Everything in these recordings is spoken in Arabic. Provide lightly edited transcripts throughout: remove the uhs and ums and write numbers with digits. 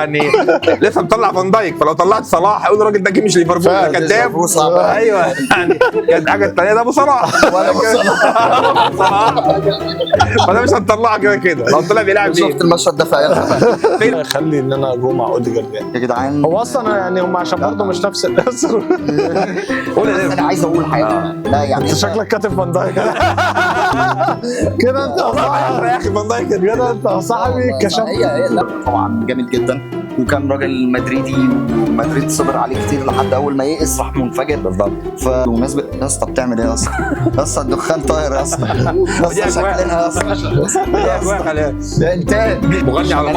يعني لسه مطلع فان دايك، فلو طلعت صلاح اقول الراجل ده جه مش ليفربول ده كداب. ايوه يعني كانت حاجه ثانيه، ده ابو صلاح ولا صلاح فده مش هنطلعه كده كده لو طلع بيلعب شفت المشهد ده في ايام فين؟ خلي ان انا اجوم مع اوديجارد يعني. يا جدعان. هو اصلا يعني هم عشان برضه مش نفس الاسر. قول بس يا انا عايز اقول حاجه. لا يعني انت شكلك كاتب فان دايك كده انت يا صاحبي. يا اخي فان دايك كده انت يا صاحبي كشفت. هي لا طبعا جامد جدا، وكان راجل مدريدي ومدريد صبر عليه كتير لحد اول ما يئس راح منفجر. بالظبط. فبمناسبه يا اسطى بتعمل ايه يا اسطى؟ يا اسطى الدخان طاير يا اسطى. يا اسطى شكلنا يا اسطى. ده انتاج مغني على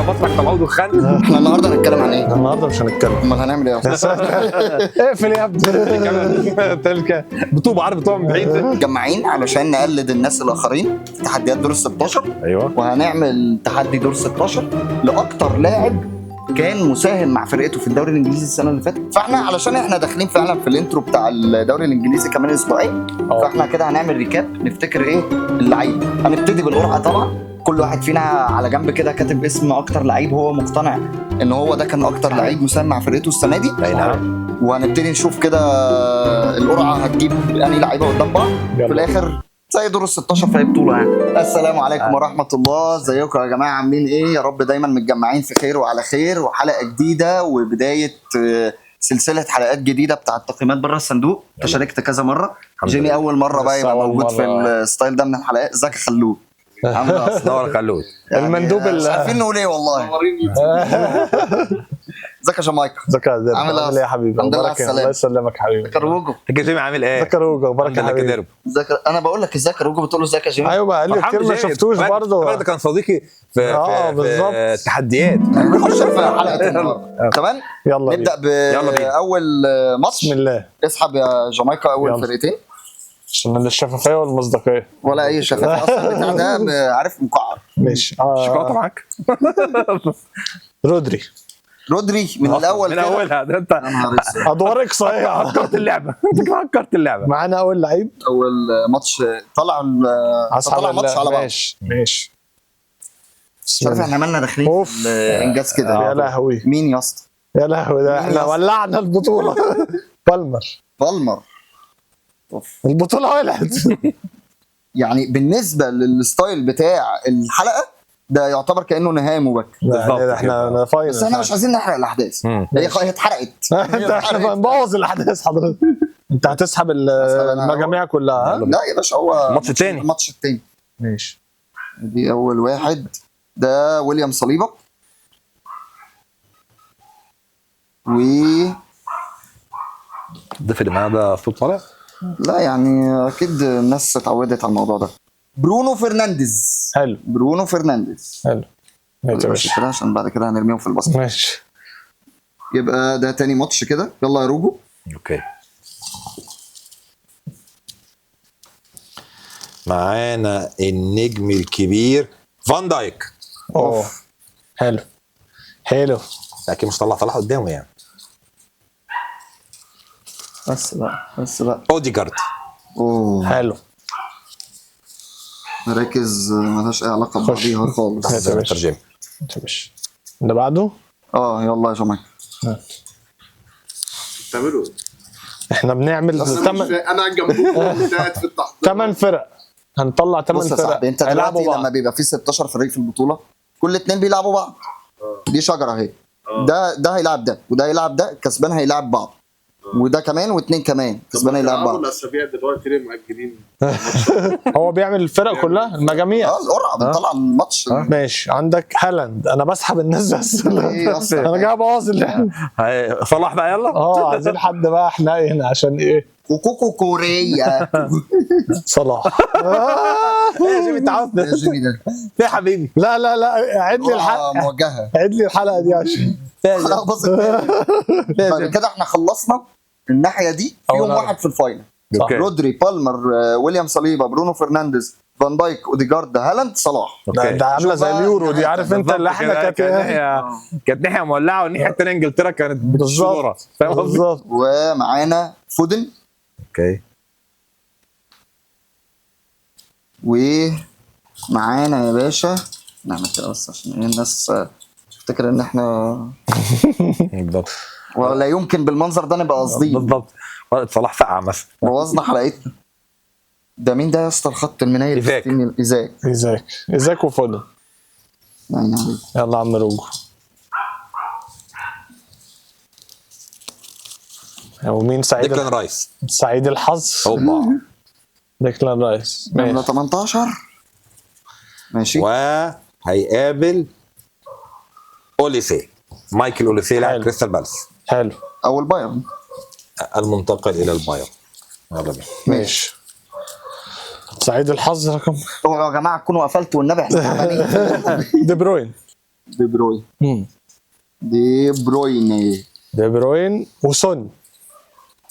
مسرح طلعوا دخان. احنا النهارده هنتكلم عن ايه؟ النهارده مش هنتكلم. امال هنعمل ايه يا اسطى؟ اقفل يا ابني. تلك بطوبه عارف بطوبه من بعيد. متجمعين علشان نقلد الناس الاخرين في تحديات دور ال 16، ايوه وهنعمل تحدي دور 16 لاكتر لاعب كان مساهم مع فرقته في الدوري الانجليزي السنه اللي فاتت. فاحنا علشان احنا داخلين فعلا في الانترو بتاع الدوري الانجليزي كمان اسبوعين، فاحنا كده هنعمل ريكاب نفتكر ايه اللعيبه. هنبتدي بالقرعه طبعا، كل واحد فينا على جنب كده كاتب اسم اكتر لعيب هو مقتنع ان هو ده كان اكتر لعيب مساهم مع فرقته السنه دي. اي نعم. وهنبتدي نشوف كده القرعه هتجيب انهي لعيبه قدام بعض في الاخر زي دور ال 16 في اي بطوله يعني. السلام عليكم ورحمه الله، ازيكم يا جماعه عاملين ايه؟ يا رب دايما متجمعين في خير وعلى خير، وحلقه جديده وبدايه سلسله حلقات جديده بتاعه تقييمات بره الصندوق. انت شاركت كذا مره، جيمي اول مره بقى يبقى موجود في الستايل ده من الحلقات. ازيك يا خلود؟ عامل ايه؟ نور خلود المندوب مش عارفين نقول ايه والله. ازيك يا جامايكا؟ ذكر عامل ايه يا حبيبي؟ الحمد لله على الله السلامه. يسلمك حبيبي. ازيك يا روجو؟ انت جيمي عامل ايه؟ ذكر روجو بركه الحمد لله حبيبي. كده. ازيك؟ انا بقول لك ازيك يا روجو بتقول له ازيك يا جيمي؟ ايوه بقى لي كتير ما شفتوش برضه. ده كان صديقي في بالظبط. التحديات. نخش في حلقه النهارده تمام. يلا نبدا يلا بينا. باول ماتش. بسم الله. اسحب يا جامايكا اول يلا. فرقتين. عشان الشفافيه والمصداقيه. ولا اي شفافيه اصلا البتاع ده عارف مقعر. ماشي. شوكولاته معاك. رودري. رودري من الاول من كده. اولها ده انت يا نهار اسود. ادوار اقصائيه. فكرت اللعبه. فكرت اللعبه. معانا اول لعيب. اول ماتش طلع ماتش على بعض. ماشي. مش عارف احنا عملنا داخلين اوف. في الانجاز كده. يا لهوي. مين يا اسطى؟ يا لهوي ده احنا ولعنا البطوله. بالمر. بالمر. اوف. البطوله ولعت. يعني بالنسبه للستايل بتاع الحلقه ده يعتبر كانه نهايه مبكر. ده احنا فاينل. بس احنا مش عايزين نحرق الاحداث. هي اتحرقت. احنا بنبوظ الاحداث حضرتك. انت هتسحب المجاميع كلها. لا يا باشا هو الماتش التاني. الماتش التاني. ماشي. دي اول واحد، ده ويليام صليبه. و الضيف اللي معانا ده صوت طالع؟ لا يعني اكيد الناس اتعودت على الموضوع ده. برونو فرنانديز. حلو. برونو فرنانديز. حلو. ماشي يا باشا. كده عشان بعد كده هنرميهم في الباسكت. ماشي. يبقى ده تاني ماتش كده. يلا يا روجو. اوكي. معانا النجم الكبير فان دايك. اوه. حلو. حلو. اكيد مش طلع قدامه يعني. بس بقى اوديجارد. اوه. حلو. مراكز مالهاش اي علاقه ببعضيها خالص. ماشي يا باشا. ترجمه. ماشي يا باشا. اللي بعده. يلا يا جماعه. بتعملوا ايه؟ احنا بنعمل انا جنبكم قاعد في التحضير 8 فرق. هنطلع 8 بص يا فرق. صاحبي، انت دلوقتي لما بيبقى في 16 فريق في البطوله كل اتنين بيلعبوا بعض. دي شجره اهي. ده هيلعب ده وده هيلعب ده، كسبان هيلعب بعض. وده كمان واتنين كمان كسبان هيلعب بعض. الاسابيع دلوقتي ليه مأجلين؟ هو بيعمل الفرق كلها المجاميع. القرعه بنطلع الماتش. ماشي. عندك هالاند. انا بسحب الناس بس. ايه يا اسطى؟ انا جاي ابوظ اللعبه. صلاح بقى يلا. عايزين حد بقى حنين عشان ايه؟ كوكو كوريا. صلاح. يا جيمي انت عاوز يا جيمي ده يا حبيبي. لا عد لي الحلقه. موجهه. عد لي الحلقه دي عشان حلقه بسيطه. بعد كده احنا خلصنا الناحيه دي فيهم واحد في الفاينل. اوكي. رودري، بالمر، ويليام صليبا، برونو فرنانديز، فان دايك، اوديجارد، هالاند، صلاح. ده عامله زي اليورو دي. عارف انت اللي احنا كانت ناحيه مولعه والناحيه الثانيه انجلترا كانت بالظبط. فاهم قصدي؟ بالظبط. ومعانا فودن. اوكي. ومعانا يا باشا نعمل كده بس عشان الناس افتكر ان احنا بالظبط ولا يمكن بالمنظر ده نبقى قاصدين بالظبط. صلاح سقع مثلا. بوظنا حلقتنا. ده مين ده يا اسطى الخط المنايل؟ إيزاك. ايزاك ايزاك وفودن. يعني يلا يا عم روجو. ومين سعيد ديكلان رايس. سعيد الحظ؟ اوبا. ديكلان رايس نمرة ماشي. 18 ماشي. وهيقابل اوليسي، مايكل اوليسي لاعب حلو. كريستال بالاس حلو او البايرن. المنتقل الى البايرن. يلا بينا. ماشي. سعيد الحظ رقم اوعوا يا جماعه تكونوا قفلتوا والنبي احنا تعبانين. دي بروين. دي بروين. مم. دي بروين. دي بروين وسون.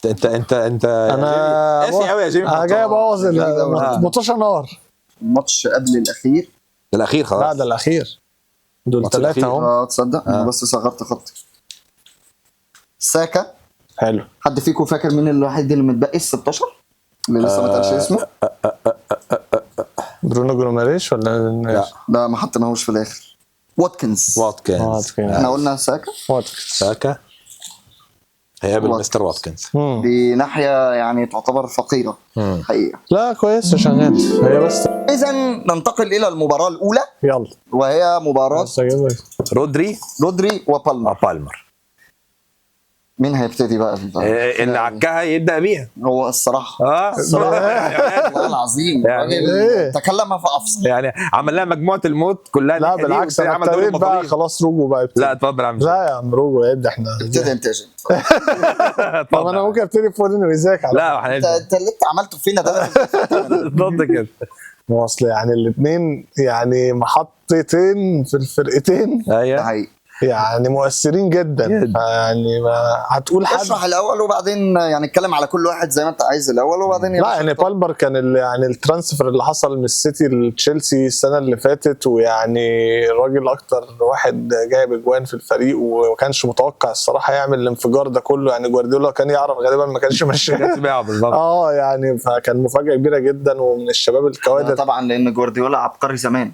انت انا قاسي قوي يا جيمي. انا جاي ابوظ المطوشه نار. الماتش قبل الاخير. الاخير خلاص. لا ده الاخير. دول الماتش 3 الأخير. اهو. تصدق انا بس صغرت خطي. ساكا. حلو. حد فيكم فاكر مين الوحيد اللي متبقي ال 16 اللي لسه ما اتقالش اسمه؟ برونو جروماريش ولا لا ده ما حطيناهوش في الاخر. واتكنز. واتكنز. احنا قلنا ساكا. ساكا هيقابل واتكنز. مستر واتكنز. دي ناحيه يعني تعتبر فقيره حقيقه. لا كويس شغال هي بس. اذا ننتقل الى المباراه الاولى يلا وهي مباراه بس أجيبك. رودري وبالمر. بالمر. مين هيبتدي بقى؟ اللي عكها يبدا بيها. هو الصراحه والله العظيم يعني الراجل إيه؟ تكلم فافصل. يعني عمل لها مجموعه الموت كلها. لا الناحية دي بالعكس وبتاع، انا عمل دوري ابتديت بقى المفاوضين. خلاص روجو بقى يبتدي. لا اتفضل يا عم. لا يا عم روجو يبدا احنا. ابتدي انت يا جيم. طب انا ممكن ابتدي بفودن وإيزاك على لا انت اللي انت عملته فينا ده ضد كده. اصل يعني الاثنين يعني محطتين في الفرقتين ايوه حقيقي. يعني مؤثرين جدا. يعني ما هتقول حد. اشرح الاول وبعدين يعني اتكلم على كل واحد زي ما انت عايز الاول وبعدين لا يعني بالمر كان يعني الترانسفير اللي حصل من السيتي لتشيلسي السنه اللي فاتت، ويعني الراجل اكتر واحد جايب اجوان في الفريق وما كانش متوقع الصراحه يعمل الانفجار ده كله. يعني جوارديولا كان يعرف غالبا ما كانش ماشي بالظبط. يعني فكان مفاجاه كبيره جدا ومن الشباب الكوادر. طبعا لان جوارديولا عبقري زمان.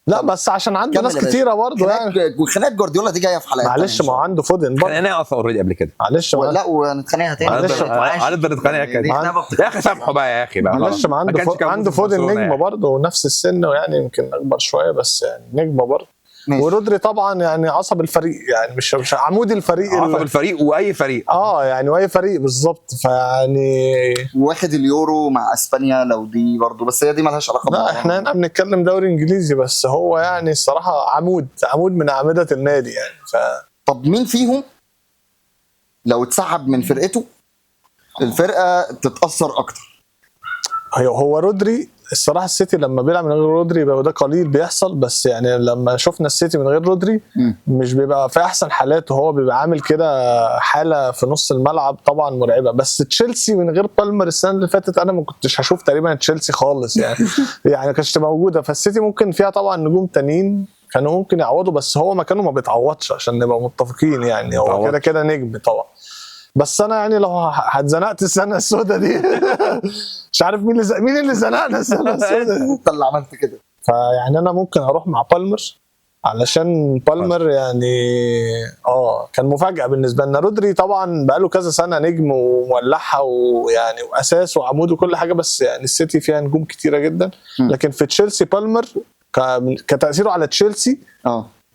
لا بس عشان عنده ناس كتيره برضه يعني. وخناقات جوارديولا دي جايه في حلقات. معلش ما هو عنده فودن برضه. انا اصلا اوريدي قبل كده. معلش لا ونتخانقها تاني. هنقدر نتخانق كده يا اخي. سامحوا بقى يا اخي بقى. معلش ما عنده فودن نجم برضه ونفس السن ويعني يمكن اكبر شويه بس يعني نجمه برضه. ورودري طبعا يعني عصب الفريق يعني مش عمود الفريق. عصب الفريق واي فريق. يعني واي فريق بالظبط. فيعني واخد اليورو مع اسبانيا لو دي برضه بس هي دي مالهاش علاقه. لا احنا هنا بنتكلم دوري انجليزي بس هو يعني الصراحه عمود من اعمده النادي يعني. طب مين فيهم لو اتسحب من فرقته الفرقه تتاثر اكتر؟ هو رودري الصراحه. السيتي لما بيلعب من غير رودري يبقى ده قليل بيحصل، بس يعني لما شفنا السيتي من غير رودري مش بيبقى في احسن حالاته. هو بيبقى عامل كده حاله في نص الملعب طبعا مرعبه. بس تشيلسي من غير بالمر السنه اللي فاتت انا ما كنتش هشوف تقريبا تشيلسي خالص يعني. يعني ما كانتش موجوده. فالسيتي ممكن فيها طبعا نجوم تانيين كانوا ممكن يعوضوا، بس هو مكانه ما بيتعوضش عشان نبقى متفقين يعني. هو كده كده نجم طبعا. بس انا يعني لو هتزنقت السنه السوداء دي مش عارف مين اللي زنقنا السنه السوداء. انت اللي عملت كده. فيعني انا ممكن اروح مع بالمر علشان بالمر يعني كان مفاجاه بالنسبه لنا. رودري طبعا بقاله كذا سنه نجم ومولعها ويعني واساس وعمود وكل حاجه، بس يعني السيتي فيها نجوم كتيره جدا. لكن في تشيلسي بالمر كتاثيره على تشيلسي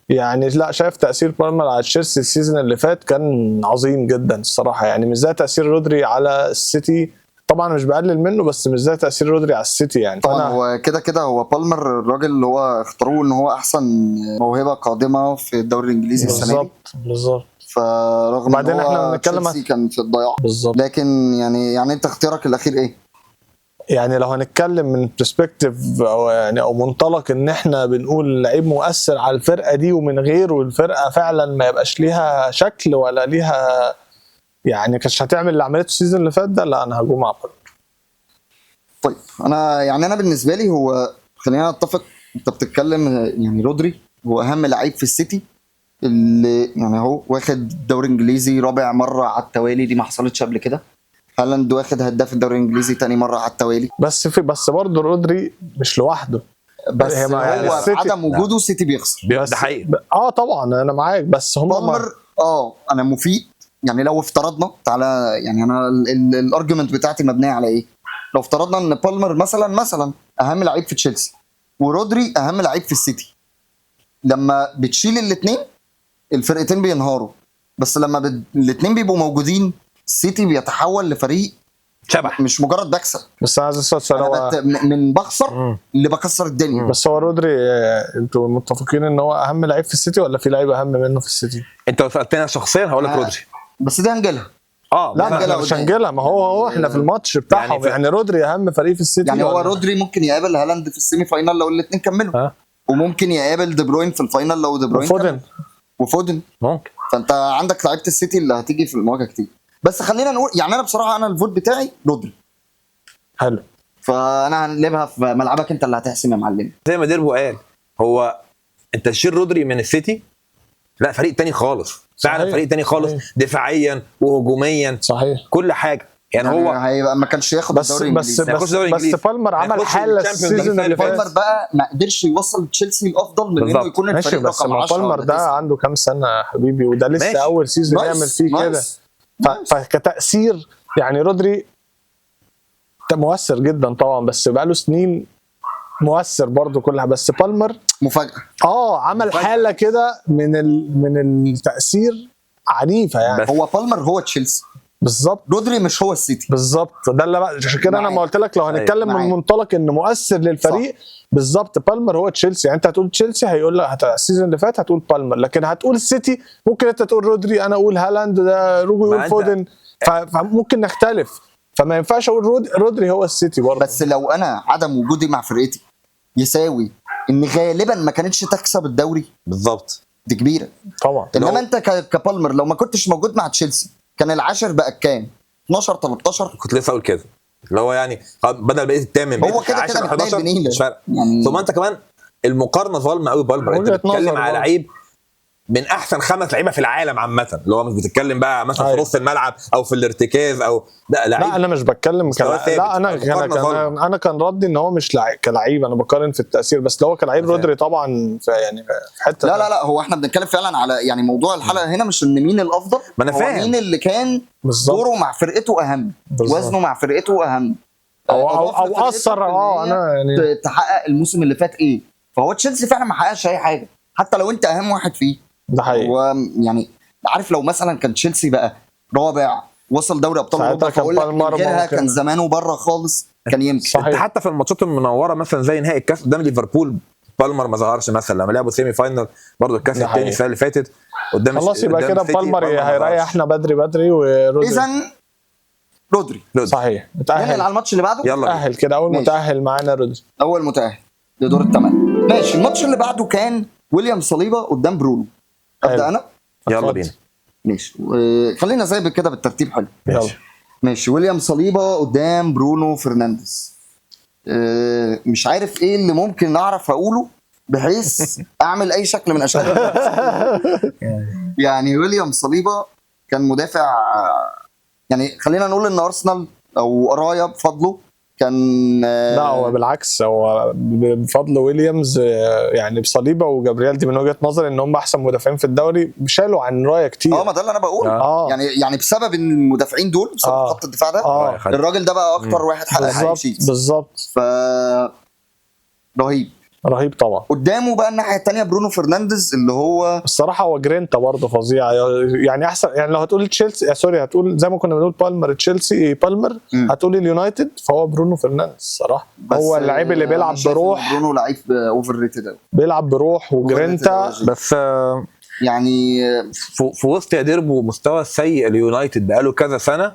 يعني لا شايف تأثير بالمر على تشيلسي السيزون اللي فات كان عظيم جدا الصراحة. يعني مش زي تأثير رودري على السيتي طبعا، مش بقلل منه بس مش زي تأثير رودري على السيتي يعني. طبعا هو كده هو بالمر الراجل اللي هو اختاروه ان هو احسن موهبة قادمة في الدوري الانجليزي السنة دي. بالظبط. فرغم بعدين ان احنا هو بنتكلم تشيلسي كان في الضياع بالظبط. لكن يعني انت اختيارك الاخير ايه؟ يعني لو هنتكلم من برسبكتيف او منطلق ان احنا بنقول لعيب مؤثر على الفرقه دي ومن غيره الفرقه فعلا ما يبقاش ليها شكل ولا ليها يعني كانش هتعمل اللي عملته السيزون اللي فات ده، لا انا هجوم مع بالمر. طيب انا بالنسبه لي هو خلينا نتفق. انت بتتكلم يعني رودري هو اهم لعيب في السيتي اللي يعني هو واخد دوري انجليزي رابع مره على التوالي، دي ما حصلتش قبل كده. هالاند واخد هداف الدوري الانجليزي تاني مره على التوالي. بس برضه رودري مش لوحده. بس هي ما يعني هو السيتي- عدم وجوده سيتي بيخسر. ده حقيقي. طبعا انا معاك، بس هم بالمر انا مفيد. يعني لو افترضنا تعالى، يعني انا الارجيومنت بتاعتي مبنيه على ايه؟ لو افترضنا ان بالمر مثلا اهم لعيب في تشيلسي ورودري اهم لعيب في السيتي، لما بتشيل الاثنين الفرقتين بينهاروا، بس لما الاثنين بيبقوا موجودين السيتي بيتحول لفريق شبح. مش مجرد بكسب، بس انا عايز اسال سؤال، انا هو من بخسر اللي بكسر الدنيا. بس هو رودري انتوا متفقين ان هو اهم لعيب في السيتي ولا في لعيب اهم منه في السيتي؟ انت لو سالتني شخصيا هقول لك رودري. بس دي هنجيلها. اه لا ما بس احنا قدام. مش هنجيلها، ما هو احنا في الماتش بتاعهم يعني رودري اهم فريق في السيتي يعني هو ولا؟ رودري ممكن يقابل هالاند في السيمي فاينال لو الاثنين كملوا، ها؟ وممكن يقابل دي بروين في الفاينال لو دي بروين وفودن. كمل. وفودن. ممكن. فانت عندك لعيبه السيتي اللي هتيجي في المواجهه كتير. بس خلينا نقول يعني انا بصراحه انا الفوت بتاعي رودري، حلو. فانا هنلعبها في ملعبك انت اللي هتحسم يا معلم. زي ما ديربو قال، هو انت تشيل رودري من السيتي، لا فريق تاني خالص، فعلا صحيح. فريق تاني خالص، صحيح. دفاعيا وهجوميا صحيح. كل حاجه. يعني هو هيبقى ما كانش ياخد بس الدوري بس الانجليزي. هيخش دوري بس إنجليزي. بالمر عمل هيخش حاله الشامبيونز السيزون ليج اللي اللي فات. بالمر بقى ما قدرش يوصل تشيلسي الافضل من انه بالظبط. يكون ماشي، الفريق بس رقم ما 10 بالمر ولا ده 9. عنده كام سنه يا حبيبي، وده لسه ماشي. اول سيزون نايس، يعمل فيه كده. نايس. فكتأثير يعني رودري مؤثر جدا طبعا، بس بقاله سنين مؤثر برضه كلها. بس بالمر مفاجاه. عمل مفاجأة. حاله كده من التأثير عنيفه يعني. بس هو بالمر هو تشيلسي، بالظبط رودري مش هو السيتي. بالظبط، ده اللي بقى عشان كده انا معاك. ما قلت لك لو هنتكلم معاك. من منطلق انه مؤثر للفريق. بالظبط، بالمر هو تشيلسي. يعني انت هتقول تشيلسي هيقول لك السيزون اللي فات هتقول بالمر، لكن هتقول السيتي ممكن انت تقول رودري، انا اقول هالاند، ده روجو ما يقول أنت- فودن، فممكن نختلف. فما ينفعش اقول رودري هو السيتي برضه. بس لو انا عدم وجودي مع فرقتي يساوي ان غالبا ما كانتش تكسب الدوري، بالظبط. دي كبيره. طبعا انما انت كبالمر لو ما كنتش موجود مع تشيلسي كان العاشر بقى كام؟ 12 13. كنت لسه اقول كده، اللي هو يعني بدل بقيت الثامن هو كده كده متنايل بنيلة. مش فارقه يعني ثم انت كمان المقارنه ظالمه قوي بالمر. انت وجهة بتتكلم نظر على برضه. لعيب من احسن 5 لعيبه في العالم عامه، اللي هو مش بتتكلم بقى مثلا في أيوة. نص الملعب او في الارتكاز او لا لعيب. لا انا مش بتكلم مستواه ثابت. لا انا كان ردي ان هو مش كلاعب، انا بقارن في التأثير. بس لو هو كلاعب رودري طبعا يعني في حته. لا هو احنا بنتكلم فعلا على يعني موضوع الحلقه هنا مش ان مين الافضل، ما أنا هو فاهم. مين اللي كان بالظبط. دوره مع فرقته اهم، بالظبط. وزنه مع فرقته اهم، او أضاف لفرقته اثر إن هي انا يعني تحقق الموسم اللي فات ايه. فهو تشيلسي فعلا ما حققش اي حاجه حتى لو انت اهم واحد فيه. ده حقيقي. هو يعني عارف لو مثلا كان تشيلسي بقى رابع وصل دوري ابطال ساعتها اوروبا كان فاقول لك بالمر من غيرها ممكن. كان زمانه بره خالص، كان يمكن. صحيح. انت حتى في الماتشات المنوره مثلا زي نهائي الكاس قدام ليفربول بالمر ما ظهرش مثلا، لما لعبوا سيمي فاينل برضه الكاس ده الثاني حقيقي. السنه اللي فاتت قدام خلاص يبقى قدام كده السيتي، بالمر ما ظهرش. هيريحنا بدري ورودري. اذا رودري صحيح. ننقل على متأهل الماتش اللي بعده. يلا بينا. متأهل كده اول ماشي. متأهل معانا رودري. اول متاهل لدور الثمانيه. ماشي. الماتش اللي بعده كان ويليام صليبه قدام برونو. ابدا حلو. انا. يلا اتفضل. بينا. ماشي. خلينا زي كده بالترتيب حلو. يلا. ماشي. ويليام صليبه قدام برونو فرنانديز. مش عارف ايه اللي ممكن اعرف اقوله بحيث اعمل اي شكل من اشكال يعني ويليام صليبه كان مدافع، يعني خلينا نقول ان ارسنال او قرايه بفضله كان لا هو بالعكس، هو بفضل ويليامز يعني بصليبه وجابرييل دي من وجهه نظري ان هم احسن مدافعين في الدوري، شالوا عن رايه كتير. ما ده اللي انا بقوله. يعني بسبب ان المدافعين دول بسبب خط الدفاع ده الراجل ده بقى اكتر واحد حقق شيء بالظبط. ف رهيب طبعا. قدامه بقى الناحيه الثانيه برونو فرنانديز اللي هو الصراحه هو جرينتا برضه فظيع يعني احسن. يعني لو هتقول تشيلسي سوري هتقول زي ما كنا بنقول بالمر تشيلسي بالمر هتقول اليونايتد، فهو برونو فرنانديز الصراحه هو اللاعب اللي بيلعب بروح. برونو لعيب اوفر ريتد قوي، بيلعب بروح وجرينتا بس يعني في وسط يا ديربو مستوى السيء اليونايتد بقاله كذا سنه.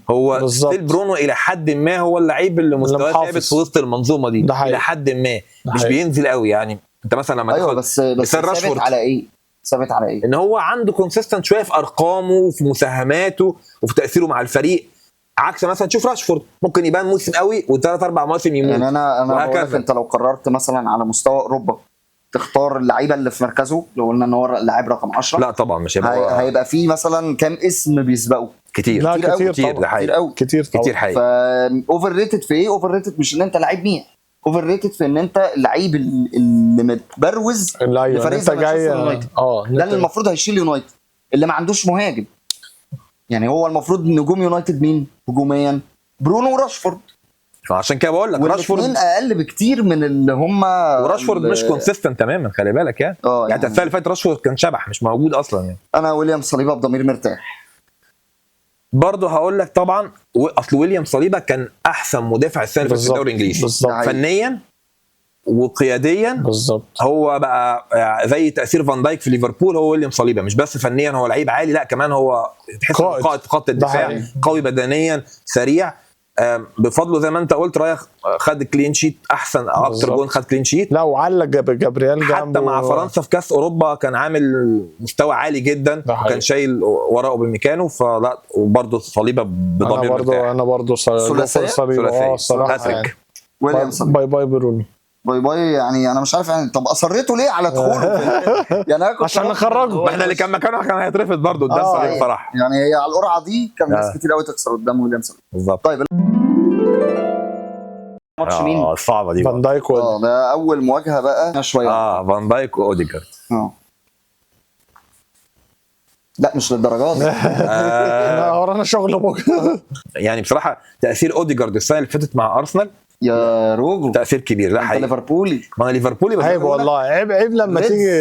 هو ستيل برونو الى حد ما هو اللعيب اللي مستواه ثابت في وسط المنظومه دي الى حد ما، مش بينزل قوي. يعني انت مثلا لما ايوه بس ثابت على ايه؟ ثابت على ايه؟ ان هو عنده كونسيستنت شويه في ارقامه وفي مساهماته وفي تاثيره مع الفريق، عكس مثلا تشوف راشفورد ممكن يبان موسم قوي وثلاث اربع مواسم يموت. يعني انا بقول لك انت لو قررت مثلا على مستوى اوروبا تختار اللعيبه اللي في مركزه، لو قلنا ان هو لاعب رقم 10 لا طبعا مش هيبقى فيه مثلا كام اسم بيسبقوا كتير. لا كتير ده حقيقي. كتير قوي كتير حقيقي. فا اوفر ريتد في ايه؟ اوفر ريتد مش ان انت لعيب ميح، اوفر ريتد في ان انت اللعيب اللي متبروز لفريق زي مانشستر يونايتد، ده اللي المفروض هيشيل يونايتد، اللي ما عندوش مهاجم. يعني هو المفروض نجوم يونايتد مين هجوميا؟ برونو وراشفورد. عشان كده بقول لك راشفورد اقل بكتير من اللي هم، وراشفورد مش كونسيستنت تماما، خلي بالك يعني. يعني السنه اللي فاتت راشفورد كان شبح مش موجود اصلا يعني. انا ويليام صليبا بضمير مرتاح. برضه هقول لك طبعا اصل ويليام صليبا كان احسن مدافع السنه اللي فاتت في الدوري الانجليزي فنيا وقياديا. بالظبط. هو بقى زي تاثير فان دايك في ليفربول، هو ويليام صليبا مش بس فنيا هو لعيب عالي، لا كمان هو تحس قائد خط الدفاع، قوي بدنيا، سريع. بفضله زي ما انت قلت رايح خد كلين شيت، احسن اكتر جون خد كلين شيت. لا وعلق جابرييل جنبه حتى مع فرنسا في كاس اوروبا كان عامل مستوى عالي جدا، وكان شايل وراه بمكانه. فلا وبرده صليبه بضمير مرتاح. انا برضه ثلاثيه الصراحه يعني. باي باي برونو، باي باي. يعني انا مش عارف يعني، طب اصريته ليه على دخوله؟ يعني انا كنت عشان نخرجه، ما احنا اللي كان مكانه كان هيترفض برضه قدام صليبه بصراحه. يعني هي على القرعه دي كان ناس كتير قوي تكسر قدام ويليام صليبا. بالظبط. طيب ماتش مين؟ صعبه دي. فان دايك ده اول مواجهه بقى شويه. فان دايك واوديجارد. لا مش للدرجات دي. ورانا شغل بكره. يعني بصراحه تاثير اوديجارد السنه اللي فاتت مع ارسنال يا روجو تاثير كبير. لا حقيقي ليفربولي، ما انا ليفربولي، بس عيب والله، عيب لما تيجي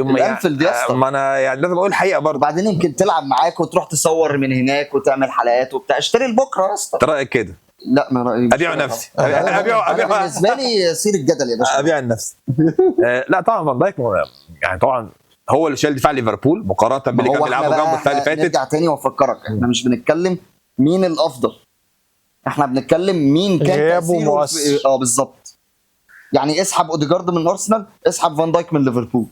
الانفيلد يا اسطى. ما انا يعني لازم اقول الحقيقه برضه. وبعدين يمكن تلعب معاك وتروح تصور من هناك وتعمل حلقات وبتاع. اشتري لبكره يا اسطى. انت رايك كده؟ لا ما رايي ابيع نفسي. ابيع بالنسبه لي يصير الجدل يا باشا. ابيع نفسي. لا طبعا فان دايك يعني طبعا هو اللي شايل دفاع ليفربول مقارنه باللي كان بيلعبوا جنبه السنه اللي فاتت. نرجع تاني وافكرك، احنا مش بنتكلم مين الافضل، احنا بنتكلم مين كان غيابه بالظبط. يعني اسحب اوديجارد من ارسنال، اسحب فان دايك من ليفربول.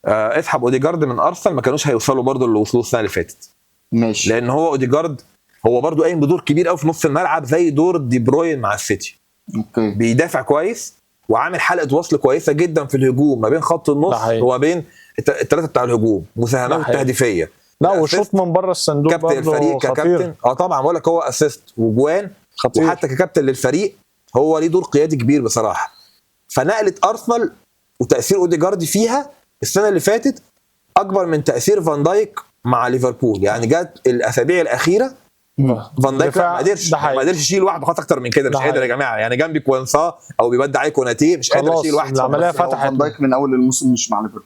اسحب اوديجارد من ارسنال، ما كانوش هيوصلوا برضه اللي وصلوا السنه اللي فاتت. ماشي. لان هو اوديجارد هو برضه قايم بدور كبير قوي في نص الملعب زي دور دي بروين مع السيتي. اوكي. بيدافع كويس وعامل حلقه وصل كويسه جدا في الهجوم ما بين خط النص وما بين الثلاثه بتاع الهجوم، مساهمات تهديفيه. لا وشوط من بره الصندوق كابتن الفريق ككابتن. طبعا بقول لك هو اسيست وجوان خطير. وحتى ككابتن للفريق هو ليه دور قيادي كبير بصراحه. فنقلت ارسنال وتاثير اوديجارد فيها السنه اللي فاتت اكبر من تاثير فان دايك مع ليفربول. يعني جت الاسابيع الاخيره فان دايك ما قدرش يشيل لوحده، خلاص اكتر من كده مش قادر يا جماعه. يعني جنبي كوانسا او بيودع عليه كوناتيه، مش قادر يشيل لوحده. العمليه فتحت. فان دايك من اول الموسم مش مع ليفربول.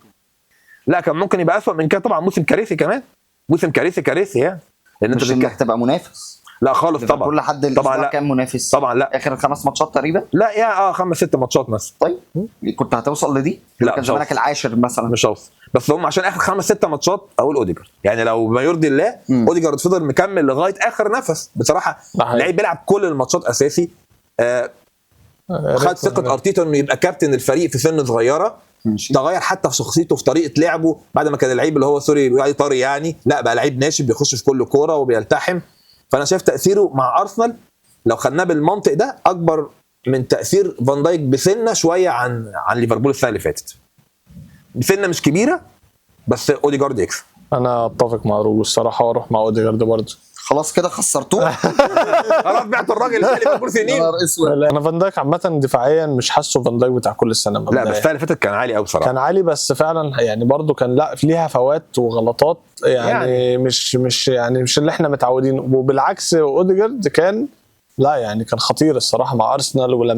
لا كان ممكن يبقى اسوء من كده طبعا. موسم كارثي كمان، موسم كارثي يعني. لان انت انك تبقى منافس. لا خالص طبعا. كل حد طبعا لا. كام منافس طبعا؟ لا اخر 5 ماتشات تقريبا. لا يا 5-6 ماتشات مثلا. طيب كنت هتوصل لدي؟ لا كان زمانك العاشر مثلا. مش هوصل، بس هم عشان اخر 5-6 ماتشات اقول اوديجارد. يعني لو ما يرضي الله اوديجارد فضل مكمل لغايه اخر نفس بصراحه. لعيب بيلعب كل الماتشات اساسي. خد ثقه ارتيتا انه يبقى كابتن الفريق في سن صغيره. تغير حتى في شخصيته في طريقه لعبه، بعد ما كان اللعيب اللي هو سوري طري يعني، لا بقى لعيب ناشف بيخش في كل كوره وبيلتحم. فانا شايف تاثيره مع ارسنال لو خدناه بالمنطق ده اكبر من تاثير فان دايك بسنه شويه عن ليفربول السنه اللي فاتت. بسنه مش كبيره، بس اوديجارد يكسب. انا اتفق مع روجو الصراحه واروح مع اوديجارد برضه. خلاص كده خسرتوه. خلاص بعت الراجل اللي ليفربول سنين. انا فان دايك عامه دفاعيا مش حاسه فان دايك بتاع كل السنه. لا بس السنه اللي فاتت كان عالي قوي بصراحه. كان عالي بس فعلا يعني برضه كان لا ليها فوات وغلطات يعني مش اللي احنا متعودين. وبالعكس اوديجارد كان لا يعني كان خطير الصراحه مع ارسنال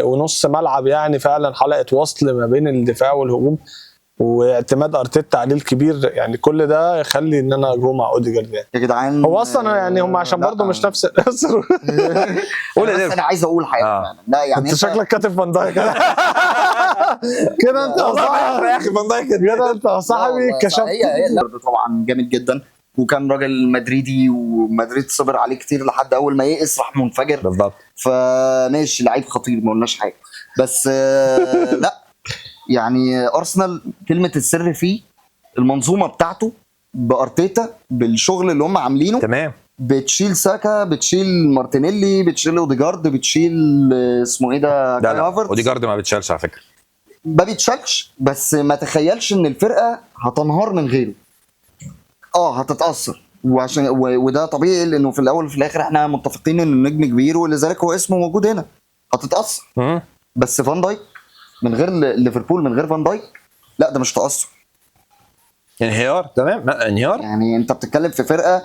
ونص ملعب يعني فعلا حلقه وصل ما بين الدفاع والهجوم، واعتماد ارتيتا عليه الكبير. يعني كل ده يخلي ان انا اجو مع اوديجارد. يعني يا جدعان هو اصلا يعني هم عشان برضه مش نفس الاسر. بس انا عايز اقول حاجه فعلا. لا يعني انت شكلك كاتب فان دايك كده. انت يا اخي فان دايك كده انت صاحبي كشفت. هي طبعا جامد جدا، وكان راجل مدريدي ومدريد صبر عليه كتير لحد اول ما يئس راح منفجر. بالظبط. فماشي لعيب خطير ما قلناش حاجه، بس لا يعني ارسنال كلمه السر فيه المنظومه بتاعته بارتيتا بالشغل اللي هم عاملينه. تمام. بتشيل ساكا، بتشيل مارتينيلي، بتشيل اوديجارد، بتشيل اسمه ايه ده كاي هافرتز. اوديجارد ما بيتشالش على فكره، ما بيتشالش، بس ما تخيلش ان الفرقه هتنهار من غيره. هتتاثر وعشان وده طبيعي لانه في الاول وفي الاخر احنا متفقين ان النجم كبير ولذلك هو اسمه موجود هنا، هتتاثر. بس فان دايك من غير ليفربول، من غير فان دايك لا ده مش تاثر، انهيار. تمام، انهيار. يعني انت بتتكلم في فرقه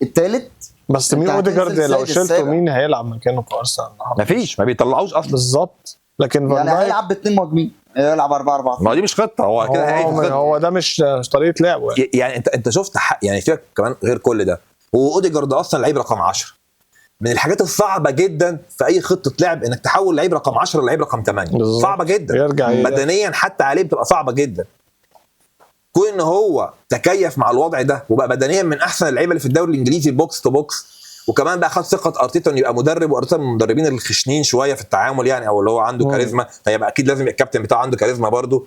الثالث. بس مين اوديجارد لو شلته مين هيلعب مكانه في ارسنال النهارده؟ مفيش، ما بيطلعوش اصلا. بالظبط. لكن فان يعني دايك هيلعب باثنين مهاجمين، يلعب 4-4. ما دي مش خطه، هو كده هو ده مش طريقه لعبه يعني انت شفت يعني فيك كمان غير كل ده، هو اوديجارد اصلا لعيب رقم 10. من الحاجات الصعبه جدا في اي خطه لعب انك تحول لعيب رقم 10 لعيب رقم 8. بالزبط. صعبه جدا بدنيا حتى عليه بتبقى صعبه جدا. كون ان هو تكيف مع الوضع ده وبقى بدنيا من احسن اللعيبه اللي في الدوري الانجليزي بوكس تو بوكس، وكمان بقى خد ثقه ارتيتا انه يبقى مدرب، وارتيتا من المدربين الخشنين شويه في التعامل يعني، او اللي هو عنده كاريزما، فيبقى اكيد لازم الكابتن بتاعه عنده كاريزما برده.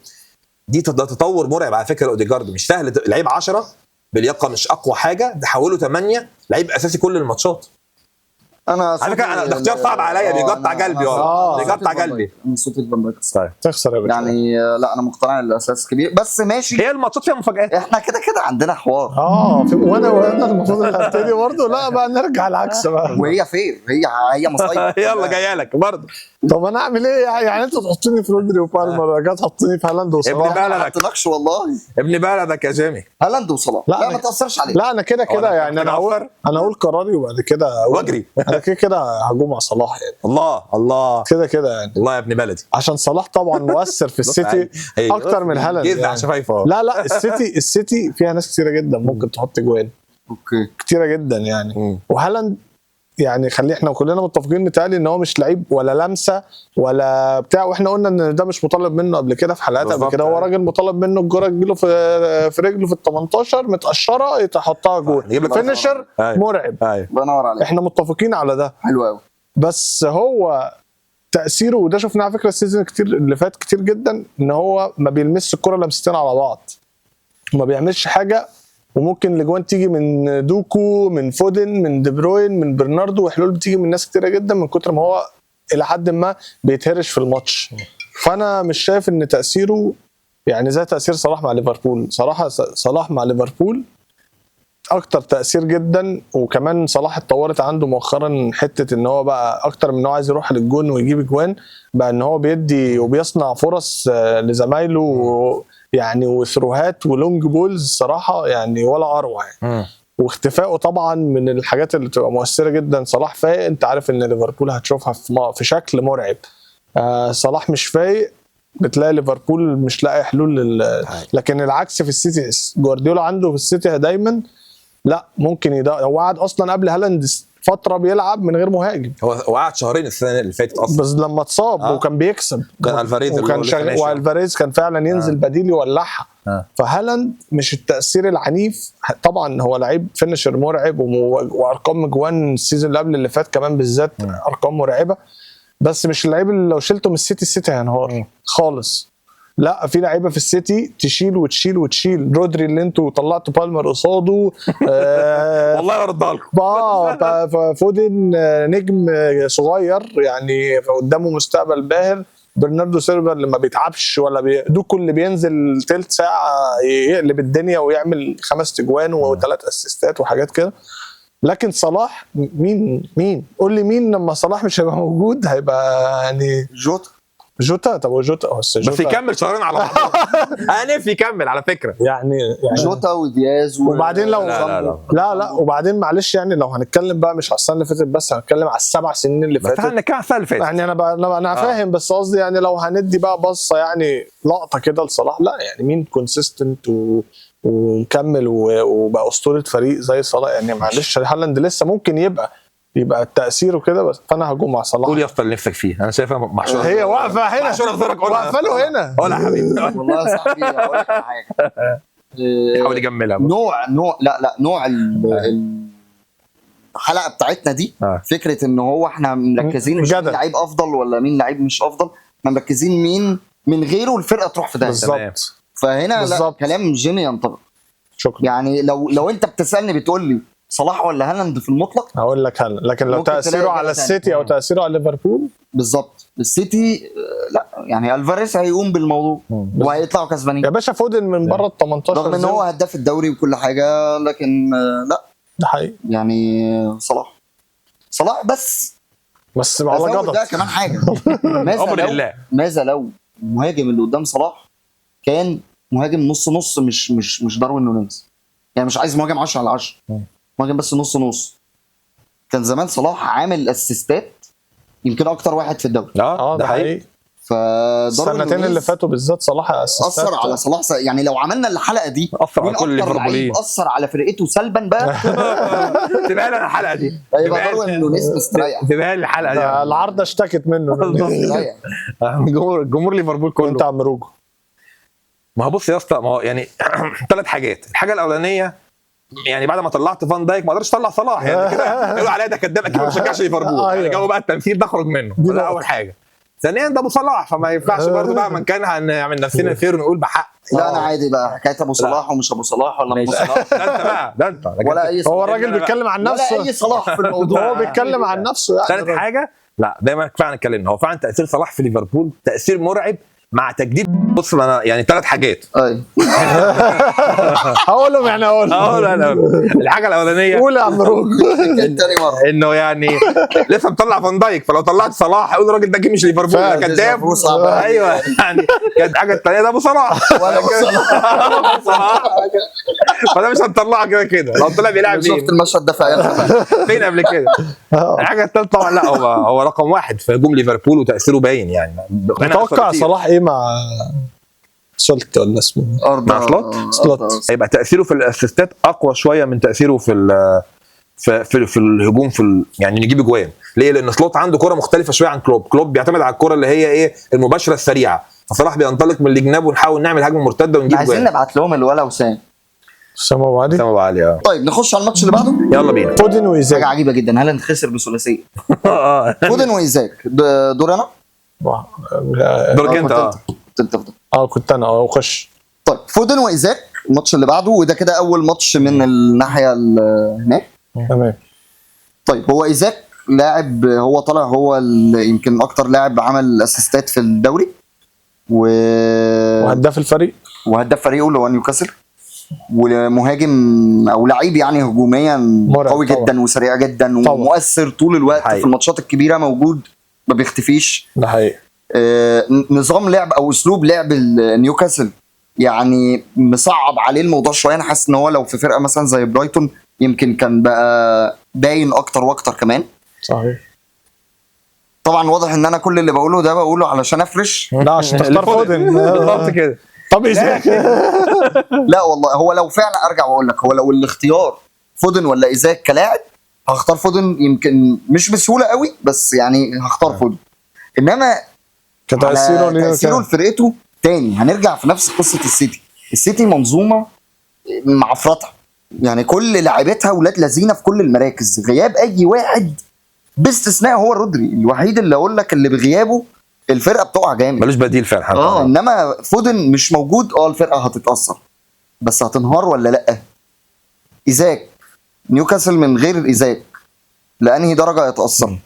ده تطور مرعب على فكره. اوديجارد مش سهل، لعيب 10 بلياقه مش اقوى حاجه تحوله 8 لعيب اساسي كل الماتشات. على فكره انا الاختيار صعب عليا، بيقطع قلبي بيقطع قلبي من صوت فان دايك. تخسر يا باشا يعني لا انا مقتنع ان الاساس كبير، بس ماشي. هي الماتشات فيها مفاجآت، احنا كده عندنا حوار. وانا المفروض ابتدي برضه. لا بقى نرجع العكس بقى، وهي فين هي مصايب. يلا جايه لك برضه. طب انا اعمل ايه يعني؟ انتوا تحطوني في رودري وبالمر، جاي تحطوني في هالاند وصلاح. ابن بلدك، ما حطيناكش والله. ابن بلدك يا جيمي، هالاند وصلاح. لا ما تاثرش عليك. لا انا كده يعني انا هقول قراري وبعد كده واجري. انا كده هجوم مع صلاح يعني. الله كده يعني. الله يا ابن بلدي، عشان صلاح طبعا مؤثر في السيتي اكتر من هالاند يعني. شفايفه. لا السيتي فيها ناس كتيره جدا ممكن تحط جوان. اوكي كتيره جدا يعني. وهالاند يعني احنا كلنا متفقين متهيألي ان هو مش لعيب ولا لمسه ولا بتاع، واحنا قلنا ان ده مش مطالب منه قبل كده في حلقات قبل كده. هو راجل مطالب منه الجرة تجيله في رجله في ال 18 متقشره يحطها جول، فينيشر مرعب. بنور عليك، احنا متفقين على ده. حلو قوي. بس هو تأثيره، وده شفناه على فكره السيزون كتير اللي فات كتير جدا، ان هو ما بيلمسش الكرة لمستين على بعض، ما بيعملش حاجه. وممكن الاجوان تيجي من دوكو، من فودن، من دي بروين، من برناردو، وحلول بتيجي من ناس كتيره جدا من كتر ما هو الى حد ما بيتهرش في الماتش. فانا مش شايف ان تاثيره يعني زي تاثير صلاح مع ليفربول. صراحه صلاح مع ليفربول اكتر تاثير جدا. وكمان صلاح اتطورت عنده مؤخرا حته ان هو بقى اكتر من ان هو عايز يروح للجون ويجيب اجوان، بقى ان هو بيدي وبيصنع فرص لزمايله يعني، وثروهات ولونج بولز صراحه يعني ولا اروع يعني. واختفائه طبعا من الحاجات اللي بتبقى مؤثره جدا. صلاح فايق، انت عارف ان ليفربول هتشوفها في شكل مرعب. صلاح مش فايق، بتلاقي ليفربول مش لاقي حلول لكن العكس في السيتي. جوارديولا عنده في السيتي دايما لا ممكن هو قعد اصلا قبل هالاند فتره بيلعب من غير مهاجم. هو قعد شهرين السنه اللي فاتت اصلا، بس لما اتصاب وكان بيكسب، كان الفاريز والفاريز كان فعلا ينزل بديل يولعها. فهالاند مش التاثير العنيف. طبعا هو لعيب فينيشر مرعب وارقام جوان السيزون اللي قبل اللي فات كمان بالذات ارقام مرعبه، بس مش اللعيب اللي لو شلته من السيتي هينهار خالص. لا في لعيبه في السيتي تشيل وتشيل وتشيل. رودري اللي انتوا طلعتوا بالمر قصاده والله يردها لكم. فودن نجم صغير يعني قدامه مستقبل باهر. برناردو سيلفا اللي ما بيتعبش ولا دوكو اللي بينزل تلت ساعه يقلب الدنيا ويعمل 5 اجوان و3 اسيستات وحاجات كده. لكن صلاح مين قول لي مين لما صلاح مش هيبقى موجود هيبقى يعني جوتا. طب جوتا بس يكمل شهرين على بعض. انا نفسي يكمل على فكره يعني جوتا ودياز وبعدين لو لا وبعدين معلش يعني لو هنتكلم بقى مش على السنه اللي فاتت بس هنتكلم على ال7 سنين اللي فاتت. هنتكلم على السنه اللي فاتت يعني انا فاهم بس قصدي يعني لو هندي بقى بصه يعني لقطه كده لصلاح، لا يعني مين كونسيستنت ومكمل وبقى اسطوره فريق زي صلاح يعني. معلش هالاند لسه ممكن يبقى التأثير وكده، بس فانا هجوم مع صلاح. قول يا اسطى اللي نفسك فيه، انا شايفها محشوره. هي واقفه هنا، واقفه له هنا. قول يا حبيبي. والله يا صاحبي هقول لك حاجه. حاول يجملها. نوع الحلقه بتاعتنا دي فكره ان هو احنا مركزين مين لعيب افضل ولا مين لعيب مش افضل، احنا مركزين مين من غيره الفرقه تروح في ده بالظبط. فهنا لا كلام جيمي ينطبق. شكرا. يعني لو انت بتسالني بتقول لي صلاح ولا هالاند في المطلق هقول لك هالاند، لكن لو تاثيره على السيتي او تاثيره على ليفربول بالظبط السيتي لا يعني الفاريز هيقوم بالموضوع وهيطلعوا كسبانين يا باشا. فودن من بره ال 18 رغم ان هو هداف الدوري وكل حاجه، لكن لا ده حقيقي. يعني صلاح بس على جدط ده كمان حاجه. ماذا لو المهاجم اللي قدام صلاح كان مهاجم نص مش داروين نونيز، يعني مش عايز مهاجم 10 على 10، مهاجم بس نص. كان زمان صلاح عامل اسيستات يمكن اكتر واحد في الدوري. ده حقيقي. السنتين اللي فاتوا بالذات صلاح اثر على صلاح. يعني لو عملنا الحلقه دي اثر على كل الليفربوليين، اثر على فرقته سلبا بقى. تبقى لنا الحلقه دي، يبقى داروين نونيز مستريح. تبقى لي الحلقه دي. العارضه اشتكت منه. جمهور ليفربول كله. انت عم روجو. ما هو بص يا اسطى، ما هو يعني 3 حاجات. الحاجه الاولانيه يعني بعد ما طلعت فان دايك ما قدرتش اطلع صلاح، يعني كده يقولوا عليا ده كذاب اكيد ما بشجعش ليفربول. يعني جو بقى التمثيل ده اخرج منه، ده اول حاجه. ثانيا ده ابو صلاح، فما ينفعش برضه بقى من كان هنعمل نفسنا فير ونقول بحق. لا انا عادي بقى حكايه ابو صلاح ومش ابو صلاح ولا ابو صلاح. ده انت ولا اي هو الراجل بيتكلم عن نفسه، ولا اي صلاح في الموضوع. هو بيتكلم عن نفسه. ثالث حاجه، لا دايما فعلا اتكلمنا، هو فعلا تاثير صلاح في ليفربول تاثير مرعب مع تجديد. بص انا يعني 3 حاجات. هقولهم يعني اقول الحاجه الاولانيه، قول يا عم روج. تاني مره انه يعني لسه مطلع فان دايك، فلو طلعت صلاح هيقول الراجل ده مش ليفربول، ده كذاب. ايوه يعني كانت الحاجه الثانيه ده ابو صلاح ولا ابو صلاح. فده مش هنطلعه كده لو طلع بيلعب مين. شفت المشهد ده فين قبل كده. الحاجه الثالثه طبعا لا هو رقم 1 في هجوم ليفربول وتاثيره باين. يعني متوقع صلاح ايه مع سولت ولا اسمه مع سلوت؟ هيبقى تاثيره في الاسيستات اقوى شويه من تاثيره في الهجوم يعني نجيب اجوان. ليه؟ لان سلوت عنده كره مختلفه شويه عن كلوب بيعتمد على الكره اللي هي ايه المباشره السريعه، فصلاح بينطلق من الجناب ونحاول نعمل هجمه مرتده ونجيب اجوان. عايزين نبعت لهم الولا وسام ابو علي. طيب نخش على الماتش اللي بعده. يلا بينا. فودن وايزاك. حاجه عجيبه جدا، هالاند خسر بثلاثيه. فودن وايزاك. دور انا. دورك انت. كنت انا وخش. طيب فودن وايزاك الماتش اللي بعده، وده كده اول ماتش من الناحيه هناك. تمام. طيب هو ايزاك لاعب، هو طالع هو يمكن اكتر لاعب عمل اسيستات في الدوري وهداف الفريق اللي هو نيوكاسل، ومهاجم او لعيب يعني هجوميا قوي جدا وسريع جدا ومؤثر طول الوقت حقيقي. في الماتشات الكبيره موجود ما بيختفيش. ده حقيقي. نظام لعب او اسلوب لعب نيوكاسل يعني مصعب عليه الموضوع شويه. انا حاسس ان هو لو في فرقه مثلا زي برايتون يمكن كان بقى باين اكتر واكتر كمان. صحيح. طبعا واضح ان انا كل اللي بقوله ده بقوله علشان افرش. لا عشان تختار فودن. بالظبط كده. طب ايزاك. لا والله هو لو فعلا ارجع واقول لك، هو لو الاختيار فودن ولا ايزاك كلاعب هختار فودن، يمكن مش بسهوله قوي بس يعني هختار فودن. انما تأثيره لفرقته تاني هنرجع في نفس قصه السيتي منظومه معفرطه، يعني كل لاعبتها ولاد لذينه في كل المراكز، غياب اي واحد باستثناء هو رودري الوحيد اللي اقول لك اللي بغيابه الفرقه بتقع جامد، ملوش بديل فعلا. انما فودن مش موجود الفرقه هتتاثر، بس هتنهار ولا لا؟ ايزاك نيوكاسل من غير ايزاك لانهي درجه يتاثر؟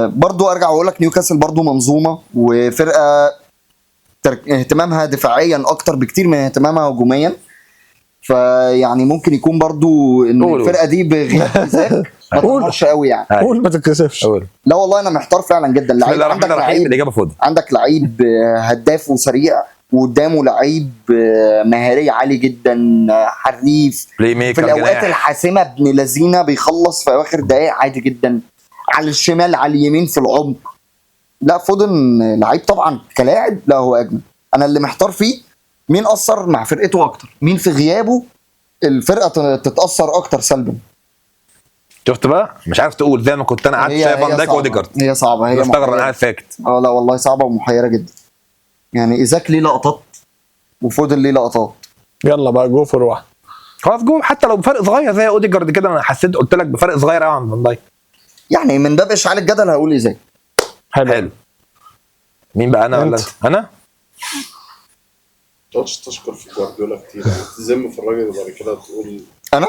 برضو ارجع واقول لك نيوكاسل برضو منظومه وفرقه اهتمامها دفاعيا اكتر بكتير من اهتمامها هجوميا، فيعني ممكن يكون برضو ان الفرقه دي بغياب ايزاك ما تنهارش قوي يعني. قول ما تتكسفش. لا والله انا محتار فعلا جدا. لعيب عندك لعيب الاجابه فودن، عندك لعيب هداف وسريع وقدامه لعيب مهاري عالي جدا حريف في الاوقات الحاسمه ابن لذينه بيخلص في اواخر دقائق عادي جدا، على الشمال على اليمين في العمق. لا فودن لعيب طبعا كلاعب لا هو اجمل. انا اللي محتار فيه مين اثر مع فرقته اكتر، مين في غيابه الفرقه تتاثر اكتر سلبا. شفت بقى مش عارف تقول زي ما كنت انا قاعد شايف فان دايك واوديجارد. هي صعبه، هي مستغرب انا قاعد ساكت. لا والله صعبه ومحيره جدا. يعني ايزاك ليه لقطات وفودن ليه لقطات. يلا بقى جو فور واحد خلاص جو، حتى لو بفرق صغير زي اوديجارد كده. انا حسيت قلت لك بفرق صغير قوي عن فان دايك، يعني من باب اشعال الجدل هقول ايزاك. حلو. مين بقى انا ولا انت؟ انا تقعدش تشكر في جوارديولا كتير، تذم في الراجل وبعد كده تقول انا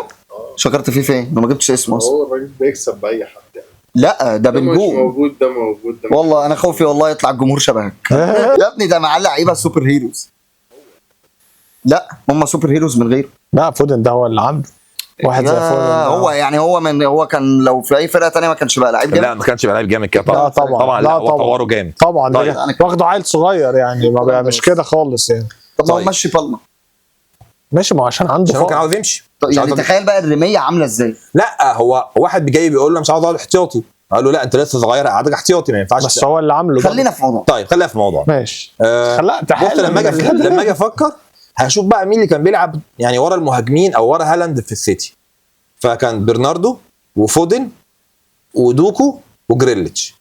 شكرت فيه فين؟ انا ما جبتش اسمه اصلا. هو الراجل بيكسب باي حد يعني. لا ده بالجول. موجود ده موجود ده والله انا خوفي والله يطلع الجمهور شبهك. يا ابني ده معاه لعيبه سوبر هيروز. لا هم سوبر هيروز من غيره. لا فودن ده هو اللي عنده واحد زي فودن. هو يعني هو كان لو في اي فرقه ثانيه ما كانش بقى لعيب جامد. لا ما كانش بقى لعيب جامد كده طبعا. طبعا لا طوره جامد طبعا. طيب. واخده عيل صغير يعني ما بقى مش كده خالص يعني. طب ما مشي بالما ماشي ما عشان عنده عشان كان عاوز يمشي. يعني تخيل بقى الرميه عامله ازاي. لا هو واحد جاي بيقول له مش عاوز اقعد احتياطي، قال له لا انت لسه صغير قعدك احتياطي ما ينفعش. بس هو اللي عامله. خلينا في موضوع. طيب خلينا في موضوع ماشي. بص لما اجي افكر هشوف بقى مين اللي كان بيلعب يعني ورا المهاجمين او ورا هالاند في السيتي. فكان برناردو وفودن ودوكو وجريليتش.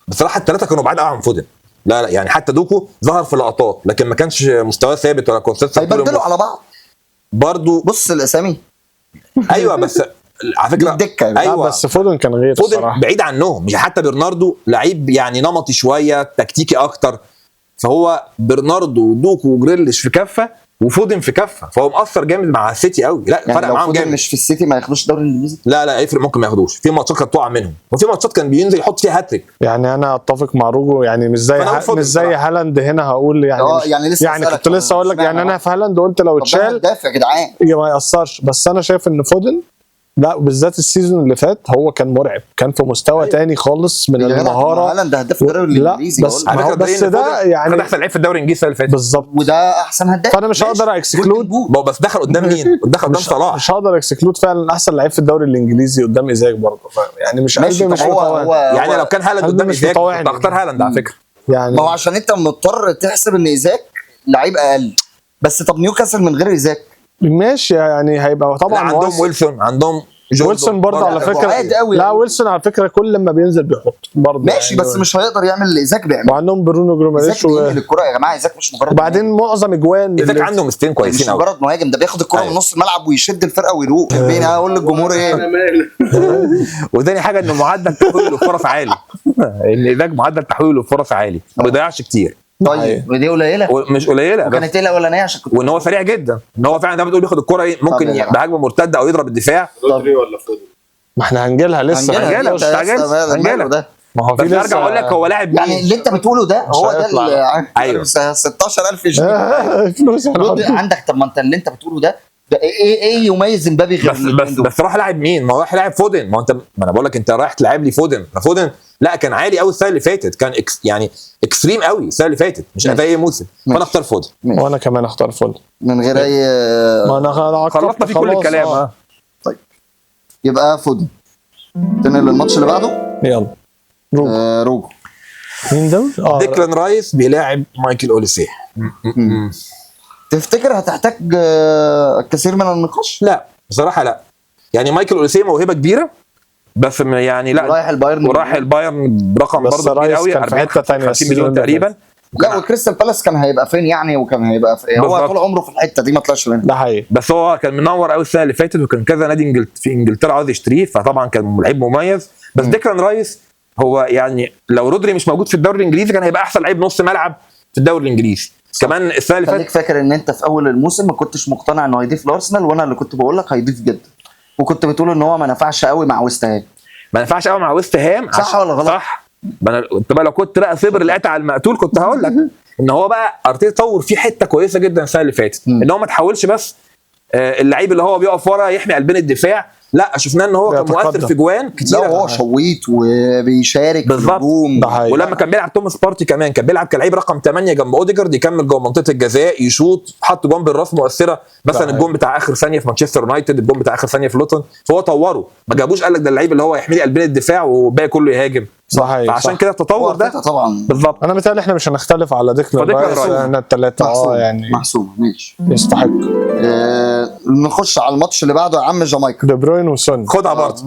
بصراحه الثلاثه كانوا بعاد قوي عن فودن. لا يعني حتى دوكو ظهر في لقطات لكن ما كانش مستواه ثابت ولا كونسيستنت. هيبدلوا على بعض برضو. بص الاسامي ايوه بس على فكره الدكه. ايوه بس فودن كان غير فودن بعيد عنهم. مش حتى برناردو لعيب يعني نمطي شويه تكتيكي اكتر، فهو برناردو ودوكو وجريليش في كفه وفودن في كفه، فهو مأثر جامد مع السيتي قوي. لا يعني فرق معاهم جامد. مش في السيتي ما ياخدوش الدوري الانجليزي. لا يفرق، ممكن ما ياخدوش. في ماتشات كانت تقع منهم وفي ماتشات كان بينزل يحط فيها هاتريك. يعني انا اتفق مع روجو يعني مش زي هالاند هنا هقول يعني لسه يعني كنت لسه اقول لك يعني انا في هالاند قلت لو اتشال دافع يا جدعان ما يأثرش. بس انا شايف ان فودن لا بالذات السيزون اللي فات هو كان مرعب، كان في مستوى تاني خالص من المهاره. هالاند هداف الدوري الانجليزي بس ده يعني خد احسن لعيب في الدوري الانجليزي السنه اللي فاتت بالظبط وده احسن هداف. فانا مش هقدر اكسكلود بس دخل قدام مين؟ دخل قدام صلاح. مش هقدر اكسكلود فعلا احسن لعيب في الدوري الانجليزي قدام ايزاك برضه يعني مش قلبي مش يعني لو كان هالاند قدام ايزاك كنت هختار هالاند على فكره. يعني ما هو عشان انت مضطر تحسب ان ايزاك لعيب اقل. بس طب نيوكاسل من غير ايزاك ماشي يعني هيبقى طبعا عندهم ويلسون عندهم ويلسون برضه على فكره. لا ويلسون على فكره كل ما بينزل بيحط برضه ماشي يعني بس مش هيقدر يعمل اللي ايزاك بيعمله. وعندهم برونو جروماريش الكره يا جماعه. ايزاك مش مجرد وبعدين معظم اجوان ايزاك عنده مستين كويسين قوي. مش مجرد مهاجم، ده بياخد الكره من نص الملعب ويشد الفرقه ويروق. بين اقول للجمهور ايه وثاني حاجه انه معدل تحويله للفرص عالي. ان ايزاك معدل تحويله للفرص عالي ما بيضيعش كتير. طيب ودي قليله مش قليله كانت ايه الاولانيه عشان وان هو سريع جدا. ان هو فعلا زي ما بتقول بياخد الكره ايه ممكن بهجمه مرتده او يضرب الدفاع. رودري ولا فودن؟ ما احنا هنجيلها لسه هنجيلها مش هنجيلها. ما هو في ارجع اقول لك هو لاعب يعني اللي انت بتقوله ده هو ده ايوه 16000 جنيه فلوس عندك. طب ما انت اللي انت بتقوله ده ايه يميز امبابي غير بس راح لاعب مين؟ ما هو راح لاعب فودن. ما انا بقول لك انت رايح تلعب لي فودن. فودن لا كان عالي قوي السنه اللي فاتت، كان يعني اكستريم قوي السنه اللي فاتت مش زي اي موسم. فانا اختار فودن. وانا كمان اختار فودن من غير اي ما انا خلصنا في كل الكلام. طيب يبقى فودن. تنقل للماتش اللي بعده. يلا روجو. مين ده؟ ديكلان رايس بيلاعب مايكل اوليسيه. تفتكر هتحتاج كثير من النقاش؟ لا بصراحه لا. يعني مايكل اوليسيه موهبه كبيره بس يعني لا رايح البايرن برقم برضه كبير قوي 50 مليون تقريبا. لا وكريستال بالاس كان هيبقى فين يعني وكان هيبقى في هو طول عمره في الحته دي ما طلعش منها. ده حقيقي. بس هو كان منور قوي السنه اللي فاتت وكان كذا نادي في انجلترا عاوز يشتريه فطبعا كان لعيب مميز. بس ديكلان رايس هو يعني لو رودري مش موجود في الدوري الانجليزي كان هيبقى احسن لعيب نص ملعب في الدوري الانجليزي. كمان السنه اللي فاتت فاكر ان انت في اول الموسم ما كنتش مقتنع انه هيضيف لارسنال وانا اللي كنت بقول لك هيضيف جدا وكنت بتقول ان هو ما نفعش قوي مع ويست هام. ما نفعش قوي مع ويست هام صح ولا غلط؟ صح. انت بقى لو كنت بقى صبر القطع على المقتول كنت هقول لك ان هو بقى ارتيتا طور فيه حته كويسه جدا السنه اللي فاتت ان هو ما تحاولش بس اللعيب اللي هو بيقف ورا يحمي قلبين الدفاع. لا شفناه ان هو كان مؤثر في جوان كتير. لا هو شويت وبيشارك بالظبط. ولما كان بيلعب توماس بارتي كمان كان بيلعب كلاعب رقم 8 جنب اوديجارد يكمل جوه منطقه الجزاء يشوط حط جون بالراس مؤثره. مثلا الجون بتاع اخر ثانيه في مانشستر يونايتد الجون بتاع اخر ثانيه في لوتون فهو طوره ما جابوش قال لك ده اللعيب اللي هو يحمي قلبين الدفاع والباقي كله يهاجم. صحيح. فعشان كده التطور ده طبعا بالظبط. انا متهيألي احنا مش هنختلف على ديكلان رايس. احنا الثلاثه يعني محسومه ماشي يستحق. نخش على الماتش اللي بعده يا عم جامايكا. دي بروين وسون. خدها برضه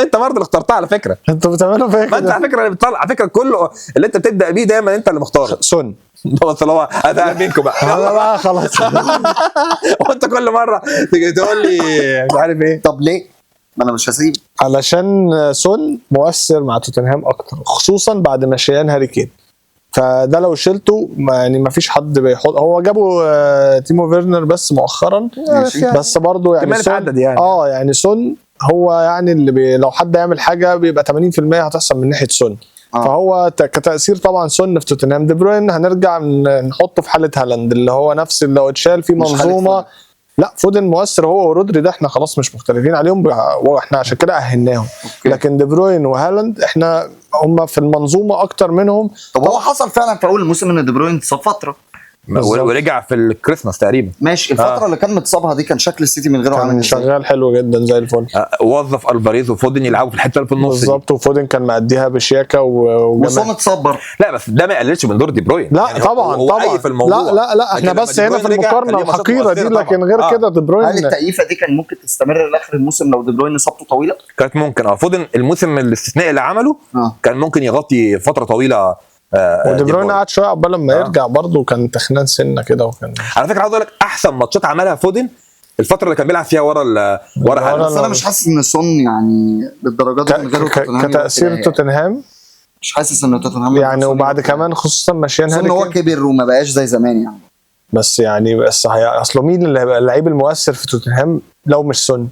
انت برضه اللي اخترتها على فكره. انتوا بتعملوا فيا ما انت على فكره اللي بتطلع على فكره كله اللي انت بتبدا بيه دايما انت اللي مختار. سون بس اللي هو هتعمل منكم بقى. انا بقى خلاص. وانت كل مره تيجي تقول لي مش عارف ايه. طب ليه؟ ما انا مش هسيب. علشان سون مؤثر مع توتنهام اكتر خصوصا بعد مشيان هاري كين. فده لو شلته يعني ما فيش حد بيحط. هو جابوا تيمو فيرنر بس مؤخرا بس برضه يعني سون يعني سون هو يعني اللي لو حد يعمل حاجه بيبقى 80% هتحصل من ناحيه سون. فهو كتاثير طبعا سن في توتنهام. دي بروين هنرجع نحطه في حاله هالاند اللي هو نفس اللي لو اتشال في منظومه. لا فودن مؤثر هو ورودري، ده احنا خلاص مش مختلفين عليهم واحنا عشان كده اهلناهم. لكن دي بروين وهالاند احنا هم في المنظومه اكتر منهم. طب هو حصل فعلا في اول الموسم ان دي بروين اتصاب فتره ورجع في الكريسماس تقريبا. ماشي. الفتره اللي كان متصابها دي كان شكل السيتي من غيره عامل شغال حلو جدا زي الفل. وظف الفاريز وفودن يلعبوا في الحته اللي في النص بالظبط، وفودن كان مأديها بشياكه وصون اتصاب برضه. لا بس ده ما يقللش من دور دي بروين. لا يعني طبعا هو طبعا في الموضوع. لا احنا بس هنا في المقارنه الحقيره دي، لكن غير كده دي بروين. هل التأييفه دي كان ممكن تستمر لاخر الموسم لو دي بروين اصابته طويله؟ كانت ممكن. فودن الموسم الاستثنائي اللي عمله كان ممكن يغطي فتره طويله. ودي بروين قعد شويه عقبال لما يرجع برضه، كان تخنان سنه كده. وكان على فكره عاوز اقول لك احسن ماتشات عملها فودن الفتره اللي كان بيلعب فيها ورا بس انا مش حاسس ان سون يعني للدرجه دي من غير توتنهام كتاثير توتنهام. مش حاسس ان توتنهام يعني وبعد كمان خصوصا مشيان هاري كين هو كبر وما بقاش زي زمان يعني. بس اصل مين اللي هيبقى اللعيب المؤثر في توتنهام لو مش سون؟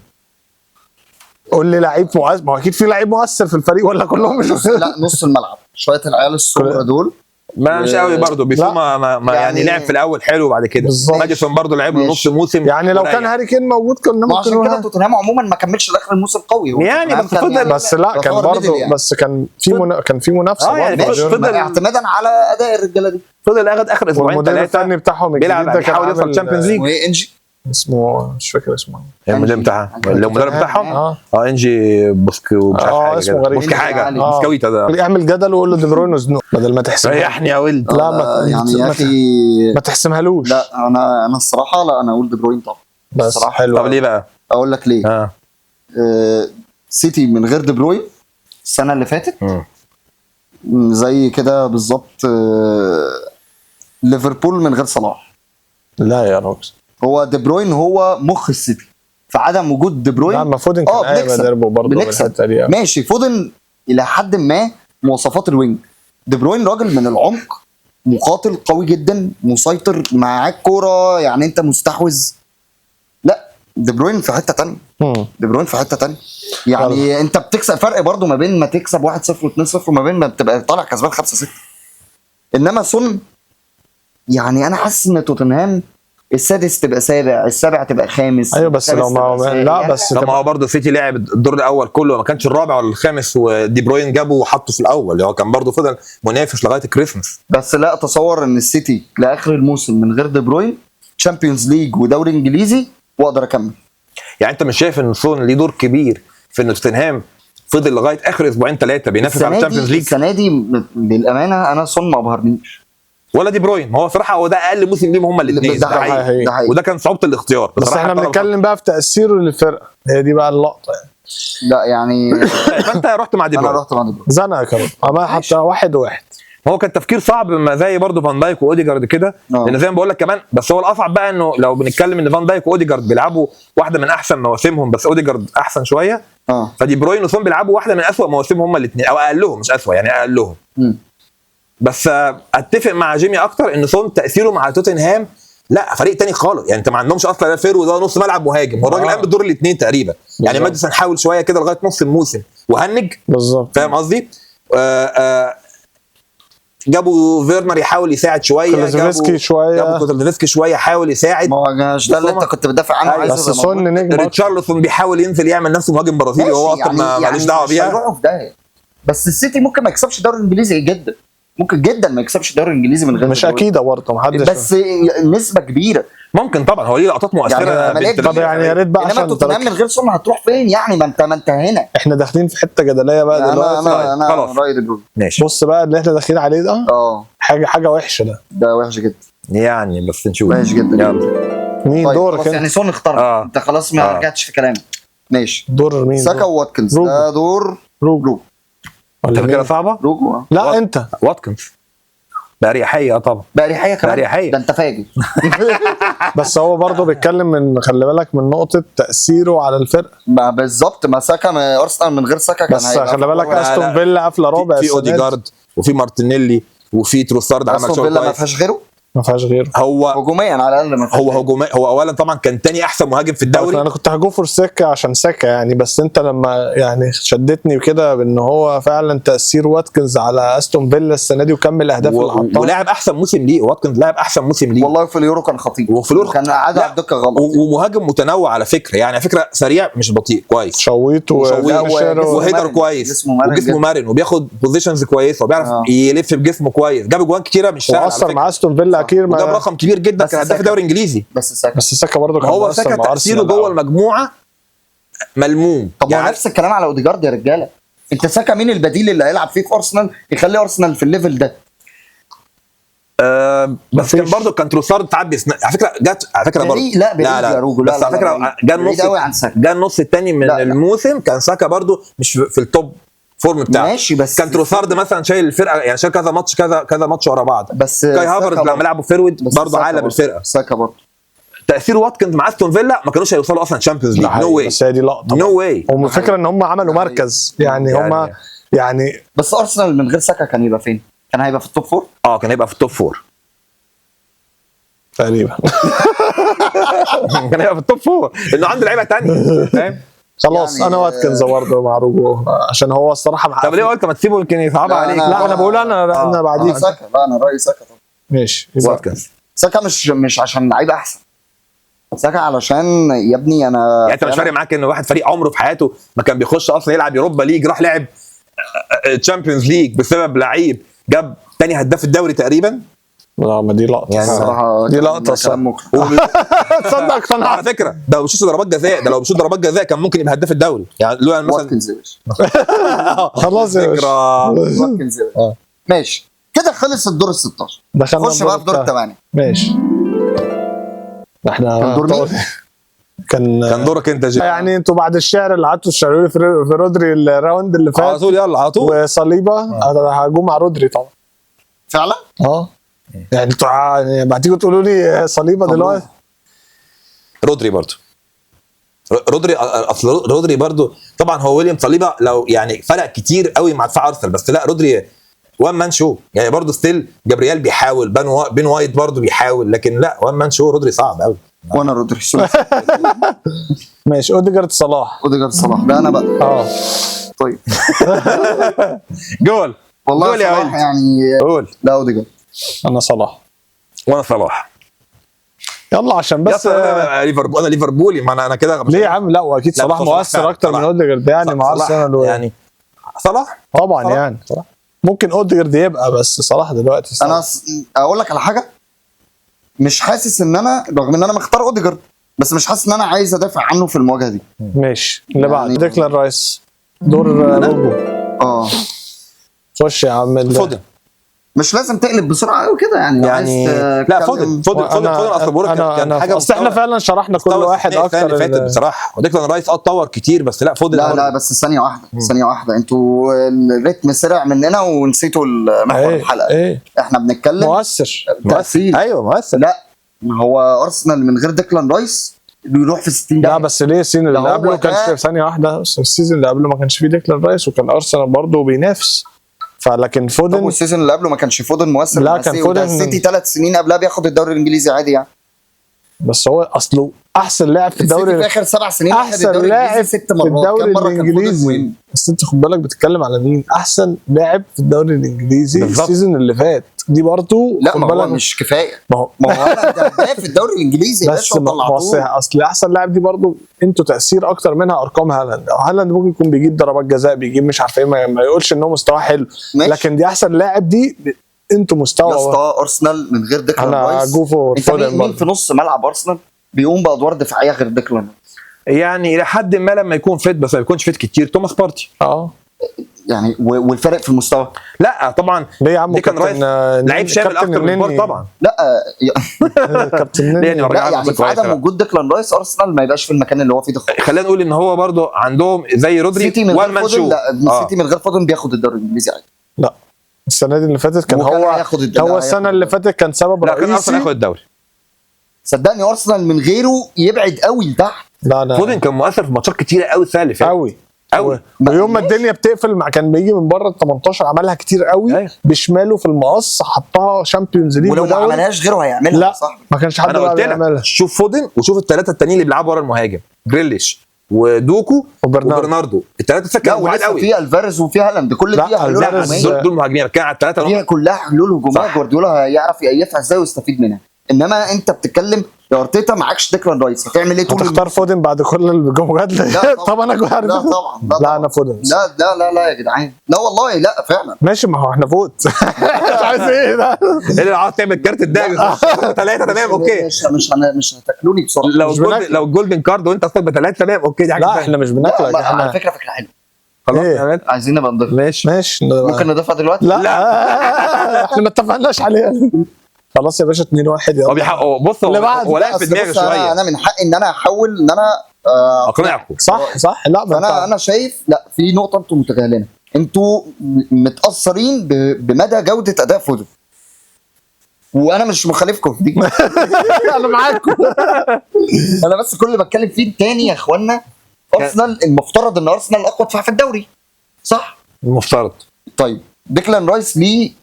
قول لي لعيب مؤثر. ما هو اكيد في لعيب مؤثر في الفريق ولا كلهم مش لا نص الملعب شويه العيال الصغيره دول مش قوي برضه. بيسوما ما يعني لعب في الاول حلو بعد كده. ماديسون برضه لعب له نص موسم. يعني لو كان هاري كين موجود كنا ممكن. عشان كده توتنهام عموما ما كملش لاخر الموسم قوي يعني بس فضل يعني بس لا كان برضه يعني. بس كان في منافسه يعني فضل اعتمادا على اداء الرجاله دي. فضل اخر اسبوعين 3 الثاني بتاعهم بيلعب بيحاول يوصل تشامبيونز ليج. وايه انجي اسمه مش فاكر اسمه المدرب بتاعها المدرب بتاعهم انجي بوسكو مش عارف اسمه غريب. بوسكي حاجه بوسكويتا ده. اعمل جدل وقول له دي بروين وزنوق بدل ما تحسبها. ريحني يا ولد. لا ما يعني يا اخي ما تحسمهالوش. لا انا الصراحه لا انا اقول دي بروين طبعا. بس حلو. طب ليه بقى؟ اقول لك ليه. سيتي من غير دي بروين السنه اللي فاتت زي كده بالظبط ليفربول من غير صلاح. لا يا راجل هو دي بروين هو مخ السيتي. فعدم وجود دي بروين لا ما فودن كان قايم دربه برضه بالحته دي. ماشي فودن الى حد ما مواصفات الوينج. دي بروين راجل من العمق مقاتل قوي جدا مسيطر معاك كوره يعني انت مستحوذ. لا دي بروين في حته ثانيه. دي بروين في حته ثانيه يعني انت بتكسب فرق برضه ما بين ما تكسب 1-0 و2-0 وما بين ما بتبقى طالع كسبان 5-6. انما سون يعني انا حاسس ان توتنهام السادس تبقى سابع، السابع تبقى خامس. ايوه بس لو ما لا بس لما هو برضه سيتي لعب الدور الاول كله ما كانش الرابع ولا الخامس ودي بروين جابه وحطه في الاول. هو كان برضه فضل منافس لغايه الكريسماس. بس لا اتصور ان السيتي لاخر الموسم من غير دي بروين تشامبيونز ليج ودوري انجليزي واقدر اكمل. يعني انت مش شايف ان سون ليه دور كبير في ان توتنهام فضل لغايه اخر اسبوعين 3 بينافس على الشامبيونز ليج؟ السنه دي للامانه انا سون ما ابهرنيش ولا دي بروين. هو صراحه هو ده اقل موسم ليهم هما الاثنين. ده حقيقي. وده كان صعوبه الاختيار. بس احنا بنتكلم بقى في تاثيره للفرقه. هي دي بقى اللقطه يعني. لا يعني فانت رحت مع دي بروين. انا رحت مع دي بروين زنقه كمان عمال حتى 1-1. هو كان تفكير صعب ما زي برضه فان دايك واوديجارد كده. لان زي ما بقول لك كمان بس هو الاصعب بقى انه لو بنتكلم ان فان دايك واوديجارد بيلعبوا واحده من احسن مواسمهم بس اوديجارد احسن شويه. فدي بروين وسون بيلعبوا واحده من اسوأ مواسمهم هما الاثنين او اقلهم مش اسوأ يعني اقلهم. بس اتفق مع جيمي اكتر ان سون تاثيره مع توتنهام لا فريق تاني خالص. يعني انت ما عندهمش اصلا ده فيرو ده نص ملعب مهاجم. هو الراجل قام بالدور الاثنين تقريبا. يعني ماديسون حاول شويه كده لغايه نص الموسم وهنج بالظبط. فاهم قصدي؟ جابوا فيرنر يحاول يساعد شويه. جابوا كوتلفسكي شويه حاول يساعد. ما هو ده اللي انت كنت بتدافع عنه. بس سون نجم. ريتشارلسون بيحاول ينزل يعمل نفسه مهاجم برازيلي وهو اصلا مالوش دعوه بيها. بس السيتي ممكن ما يكسبش الدوري الانجليزي جدا. ممكن جدا ما يكسبش الدوري الانجليزي من غير مش اكيد برضه ما حدش بس نسبه كبيره ممكن طبعا. هو ليه لقطات مؤثره يعني طب يعني يا ريت بقى عشان توتنهام من غير سون هتروح فين يعني؟ ما انت هنا احنا داخلين في حته جدليه بقى دلوقتي. انا رايي دي بروين. ماشي بص بقى اللي احنا داخلين عليه ده حاجه وحشه. ده وحش جدا يعني بس نشوف. وحش جدا. يلا مين طيب دورك يعني سون اختار انت خلاص ما رجعتش في كلامك. ماشي دور مين؟ ساكا وواتكنز. ده دور روجو ولا كده صعبه؟ روجو لا انت واتكنز بأريحية طبعا. بأريحية كمان. بأريحية. ده انت فاجر. بس هو برضه بيتكلم من خلي بالك من نقطة تأثيره على الفرقة. ما بالظبط ما ساكا ارسنال من غير ساكا كان بس خلي بالك استون فيلا قافلة رابع. في اوديجارد وفي مارتينيلي وفي تروسارد عمل شغل كويس. استون فيلا ما فيهاش غيره. ما فيهاش غيره. هو هجوميا على الاقل هو هجومي. هو اولا طبعا كان تاني احسن مهاجم في الدوري. انا كنت هجوفر سكه عشان سكه يعني، بس انت لما يعني شدتني وكده بان هو فعلا تاثير واتكنز على استون فيلا السنه دي وكمل الاهداف اللي حطها، ولاعب احسن موسم ليه. واتكنز لاعب احسن موسم ليه والله. في اليورو كان خطير، وفي اليورو كان قاعد على الدكه غلط. ومهاجم متنوع على فكره، يعني على فكره سريع مش بطيء، كويس، شويت وهيدر كويس وجسمه مرن وبياخد بوزيشنز كويسه وبيعرف يلف بجسمه كويس. جاب اجوان كتيره مش سهل واثر مع استون فيلا اكيد، وجاب رقم كبير جدا كان هداف الدوري الانجليزي. بس ساكا برضه كان هو ساكا تاثيره جوه المجموعه ملموم. طب يعني نفس الكلام على اوديجارد يا رجاله. انت ساكا مين البديل اللي هيلعب فيه في ارسنال يخلي ارسنال في الليفل ده؟ بس كان برضه كان تروسارد تعدي على فكره، جت على فكره برضه لا بس على فكره جه النص الثاني من الموسم كان ساكا برضه مش في التوب فورم بتاعه. ماشي، بس كان تروسارد مثلا شايل الفرقه، يعني شايل كذا ماتش كذا ماتش ورا بعض. بس كاي هافرز لما لعبوا فيرود برضه عالى بالفرقه. ساكا برضه تاثير واتكنز مع استون فيلا ما كانوش هيوصلوا اصلا تشامبيونز ليج. نو واي. بس هي دي لقطه، نو واي. هم الفكره ان هم عملوا مركز يعني هم يعني بس ارسنال من غير ساكا كان يبقى فين؟ كان هيبقى في التوب فور؟ كان هيبقى في التوب فور تقريبا. كان هيبقى في التوب فور انه عنده لعيبه ثانيه، فاهم؟ خلاص يعني انا واتكنز برضه معروف عشان هو الصراحه طب ليه قلت ما تسيبه يمكن يصعب عليك؟ لا انا بقول انا بعديك ساكا. لا انا رايي ساكا طبعا. ماشي واتكنز. ساكا مش عشان لعيبه احسن، ساكا علشان يا ابني انا يعني انت مش فارق معاك ان واحد فريق عمره في حياته ما كان بيخش اصلا يلعب يوروبا ليج، راح لعب تشامبيونز ليج بسبب لعيب جاب تاني هداف الدوري تقريبا. لا ما دي لقطه يعني دي لقطه تصدق اقتنع على فكره. ده لو بيشوط ضربات جزاء، ده لو بيشوط ضربات جزاء كان ممكن يبقى هداف الدوري يعني. لو مثلا خلاص يا باشا ماشي كده خلص الدور ال 16. نخش بقى في دور الثمانيه. ماشي. احنا كان دورك انت يعني انتوا بعد الشعر اللي قعدتوا تشعروا لي في رودري الراوند اللي فات على طول، يلا على طول. وصليبه هجوم مع رودري طبعا. فعلا؟ يعني انتوا يعني هتيجوا تقولوا لي صليبه دلوقتي. رودري برضه اصل رودري برضه طبعا هو ويليام صليبه لو يعني فرق كتير قوي مع دفاع ارسنال، بس لا رودري وان مان شو يعني. برضه ستيل جابرييل بيحاول، بين وايت برضه بيحاول، لكن لا وان مان شو. رودري صعب قوي. وانا رودري ماشي. اوديجارد صلاح ده انا بقى طيب جول والله جول صلاح يعني قول. لا اوديجارد. انا صلاح وانا صلاح. يلا عشان بس ليفربول. انا ليفربولي. ما انا كده ليه يا عم؟ لا واكيد صلاح مؤثر اكتر من اوديجارد يعني مع ارسنال يعني صلاح طبعا صلاح. يعني صلاح ممكن اوديجارد يبقى، بس صلاح دلوقتي صلاح. انا اقول لك على حاجه، مش حاسس ان انا رغم ان انا مختار اوديجارد بس مش حاسس ان انا عايز ادافع عنه في المواجهه دي. ماشي اللي بعد ديكلان رايس دور روجو. خش يا عم. فودن. مش لازم تقلب بسرعه قوي كده يعني لا فودن اصل بقولك كان حاجه. اصل احنا فعلا شرحنا كل واحد اكتر اللي فاتت بصراحه. وديكلان رايس اتطور كتير، بس لا فودن لا بس ثانيه واحده انتوا الريتم سرع مننا ونسيتوا محور الحلقه. احنا بنتكلم مؤثر. ايوه مؤثر. لا هو ارسنال من غير ديكلان رايس بيروح في 60 دقيقه. لا بس ليه السيزون اللي قبله كانش ثانيه واحده، السيزون اللي قبله ما كانش فيه ديكلان رايس وكان ارسنال برضه بينافس. فلكن فودن والسيزون اللي قبله ما كانش فودن مؤثر. لا كان فودن السيتي 3 سنين قبلها بياخد الدوري الانجليزي عادي يعني. بس هو اصله احسن لاعب في الدوري في اخر 7 سنين احسن لاعب في الدوري الانجليزي. بس انت خد بالك بتتكلم على مين احسن لاعب في الدوري الانجليزي السيزون اللي فات دي برضه. لا ما هو مش كفايه. ما هو انت في الدوري الانجليزي يا باشا طلعتوه. اصل احسن لاعب دي برضه انتوا تاثير اكتر منها ارقام هالاند ممكن يكون بيجيب ضربات جزاء، بيجيب مش عارف ايه، ما يقولش ان هو مستواه حلو، لكن دي احسن لاعب دي انتوا مستوى. يا اسطى ارسنال من غير ديكلان رايس انت مين في نص ملعب ارسنال بيقوم بادوار دفاعيه غير ديكلان رايس؟ يعني الى حد ما لما يكون فيت، بس ما يكونش فيت كتير. توماس بارتي يعني والفرق في المستوى. لا طبعا ليه يا عم؟ ديكلان رايس لعيب شامل اكتر من بارتي طبعا. لا كابتن نني يعني في عدم وجود ديكلان رايس ارسنال ما يبقاش في المكان اللي هو فيه ده. خلينا نقول ان هو برضو عندهم زي رودري وان مان شو. السيتي من غير فودن بياخد الدوري الانجليزي عادي. لا السنه دي اللي فاتت كان هو السنه اللي فاتت كان سبب رئيسي. لا كان ارسنال ياخد الدوري. صدقني ارسنال من غيره يبعد قوي لتحت. لا فودن كان مؤثر في ماتشات كتيره قوي السنه اللي فاتت قوي. قوي. ويوم ما الدنيا بتقفل مع كان بيجي من بره ال 18 عملها كتير قوي بشماله في المقص، حطها شامبيونز ليج، ولو ما عملهاش غيره هيعملها. لا صح، ما كانش حد بيعملها. شوف فودن وشوف الثلاثه التانيين اللي بيلعبوا ورا المهاجم، جريليش ودوكو وبرناردو، الثلاثه سكنوا بعاد قوي. في الفاريز وفي هالاند، كل دي حلول دول مهاجمين، كان على الثلاثه دي كلها حلول هجوميه جوارديولا هيعرف يقيفها ازاي ويستفيد منها. انما انت بتتكلم يا ارتيتا معكش ديكلان رايس، هتعمل ايه؟ هتختار فودن بعد كل الجمهورات؟ طب انا لا طبعا لا انا فودن. لا يا جدعان، لا والله لا فعلا. ماشي، ما هو احنا فوت. عايز ايه ده؟ اللي عاوز تعمل كارت الداجر 3 تمام اوكي. مش هتاكلوني بسرعه. لو الجولدن كارد وانت اصلا ب3 تمام اوكي، دي حاجه. لا احنا مش بناكلك على فكره حلوه. خلاص عايزين نبقى نضيف. ماشي ممكن نضيفها دلوقتي؟ لا احنا ما اتفقناش عليها. خلاص يا باشا 2-1 يلا. هو بص هو لا في دماغي شويه. انا من حقي ان انا احاول ان انا اقنعكم. صح. لا انا شايف لا، في نقطه انتوا متجاهلينها. انتوا متاثرين بمدى جوده اداء فودن، وانا مش مخالفكم في دي. انا معاكم. انا بس كل اللي بتكلم فيه تاني يا اخوانا، ارسنال المفترض ان ارسنال اقوى دفاع في الدوري، صح؟ المفترض. طيب ديكلان رايس ليه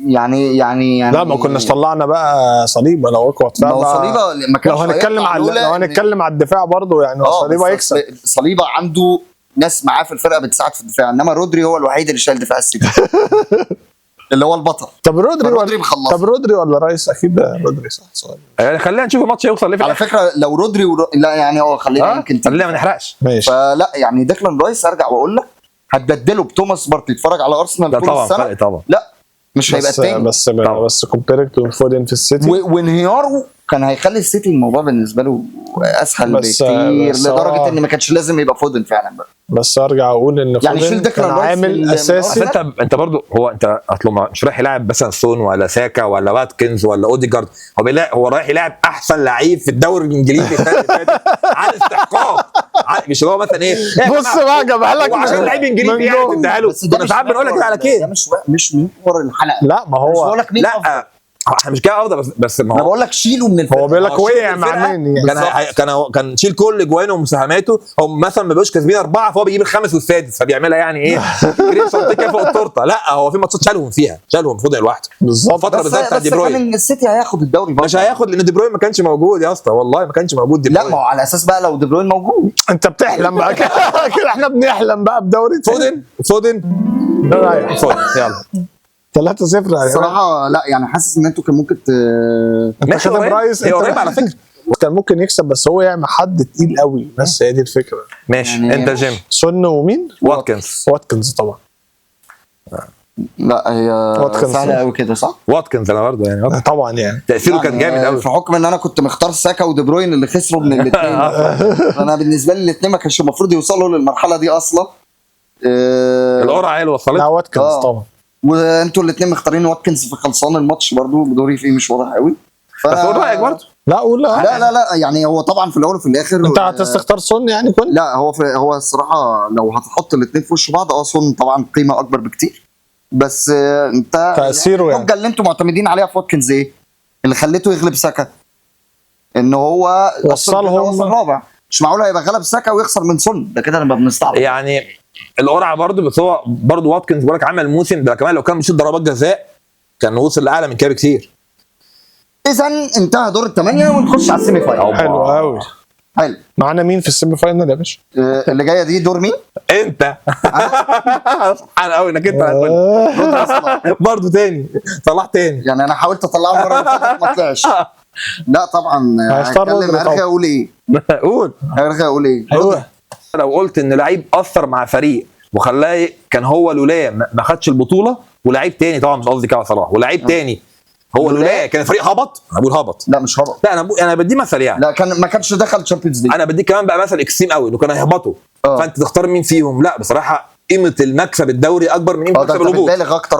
يعني لا ما كناش طلعنا بقى صليبه لو اقوى دفاع. ما كانش لو هنتكلم على الدفاع برضه يعني صليبه يكسب. صليبه عنده ناس معاه في الفرقه بتساعد في الدفاع، انما رودري هو الوحيد اللي شايل دفاع السيتي. اللي هو البطل. طب رودري ولا رايس؟ اكيد رودري صح. سؤال يعني خلينا نشوف الماتش هيوصل ليه. على فكره لو رودري لا يعني خلينا يمكن خلينا ما نحرقش. ماشي. فلا يعني ديكلان رايس ارجع واقول لك هتبدله بتوماس بارتي يتفرج على ارسنال طول السنه. طبعا لا مش هيبقى التاني. بس كومبيرنج تو فودن في السيتي، وانهياره كان هيخلي السيتي الموضوع بالنسبه له اسهل بكتير، لدرجه ان ما كانش لازم يبقى فودن فعلا بقى. بس ارجع اقول ان يعني فودن كان عامل اساسي. انت برضه انت اصله مش رايح يلعب مثلا سون ولا ساكا ولا واتكنز ولا اوديجارد، هو رايح يلعب احسن لعيب في الدوري الانجليزي السنه اللي فاتت على استحقاق. مش هو مثلا ايه بص بقى جابها لك عشان لعيب انجليزي يعني تديها له. كنا ساعات بنقول لك على كده. ده مش محور الحلقه. لا ما هو بقول لك مين افضل. احنا مش كده افضل بس ما هو انا بقول لك شيله من الفرقه. هو بيقول لك وقع مع مين يعني. كان شيل كل جوانه ومساهماته. هم مثلا ما بيبقوش كاسبين 4 فهو بيجيب الخامس والسادس فبيعملها يعني ايه كريم صوتيه فوق التورته. لا هو في ماتشات شالهم فودن لوحده بالظبط. الفتره بالذات بتاعت دي بروين. السيتي هياخد الدوري مش هياخد لان دي بروين ما كانش موجود يا اسطى، والله ما كانش موجود دي بروين. لا ما هو على اساس بقى لو دي بروين موجود انت بتحلم بقى كده. احنا بنحلم بقى بدوري فودن يلا 3-0 يعني. الصراحه لا يعني حاسس ان انتوا كان ممكن انت كده برايس هي قريب على فكره. كان ممكن يكسب بس هو يعمل حد تقيل قوي، بس هي دي الفكره. ماشي يعني انت جيم سون ومين؟ واتكنز طبعا. لا هي سهله قوي كده صح؟ واتكنز انا برضه يعني طبعا يعني تاثيره كان جامد قوي في حكم ان انا كنت مختار ساكا ودي بروين اللي خسروا من الاثنين. انا بالنسبه لي الاثنين ما كانش المفروض يوصلوا للمرحله دي اصلا. القرعه هي اللي وصلت. لا واتكنز طبعا. وانتوا الاثنين مختارين واتكنز في خلصان الماتش برضو بدوري فيه مش واضح قوي. بس قول رايك برضه. لا قول. لا يعني هو طبعا في الاول وفي الاخر انت هتستختار سون يعني كل. لا هو الصراحه لو هتحط الاثنين في وش بعض سون طبعا قيمه اكبر بكتير. بس انت تاثيره يعني الحجه اللي انتوا معتمدين عليها في واتكنز ايه؟ اللي خليته يغلب ساكا ان هو وصلهم الرابع. مش معقول هيبقى غلب ساكا ويخسر من سون، ده كده نبقى بنستعرض يعني القرعه برضه. بس هو برضه واتكنز بقول لك عمل موسم ده كمان، لو كان بيشيل ضربات جزاء كان وصل لاعلى من كده بكتير. اذا انتهى دور الثمانيه ونخش على السيمي فاينل. حلو قوي. حلو. معانا مين في السيمي فاينل يا باشا؟ اللي جايه دي دور مين؟ انت. سبحان قوي انك انت برضه تاني طلعت تاني. يعني انا حاولت اطلعه مره ما طلعش. لا طبعا هتكلم هرجع اقول ايه؟ قول. هرجع اقول ايه؟ لو قلت ان لعيب اثر مع فريق وخلاه كان هو لولا ما خدش البطوله، ولعيب تاني طبعا مش قصدي كده صلاح، ولعيب تاني هو لولا كان الفريق هبط. انا بقول هبط. لا مش هبط. لا انا بدي مثل يعني. لا ما كانش دخل تشامبيونز ليج. انا بدي كمان بقى مثل اكستريم قوي انه كانوا هيهبطوا. فانت تختار مين فيهم؟ لا بصراحه قيمه المكسب الدوري اكبر من قيمه مكسب الهبوط. بالغ اكتر.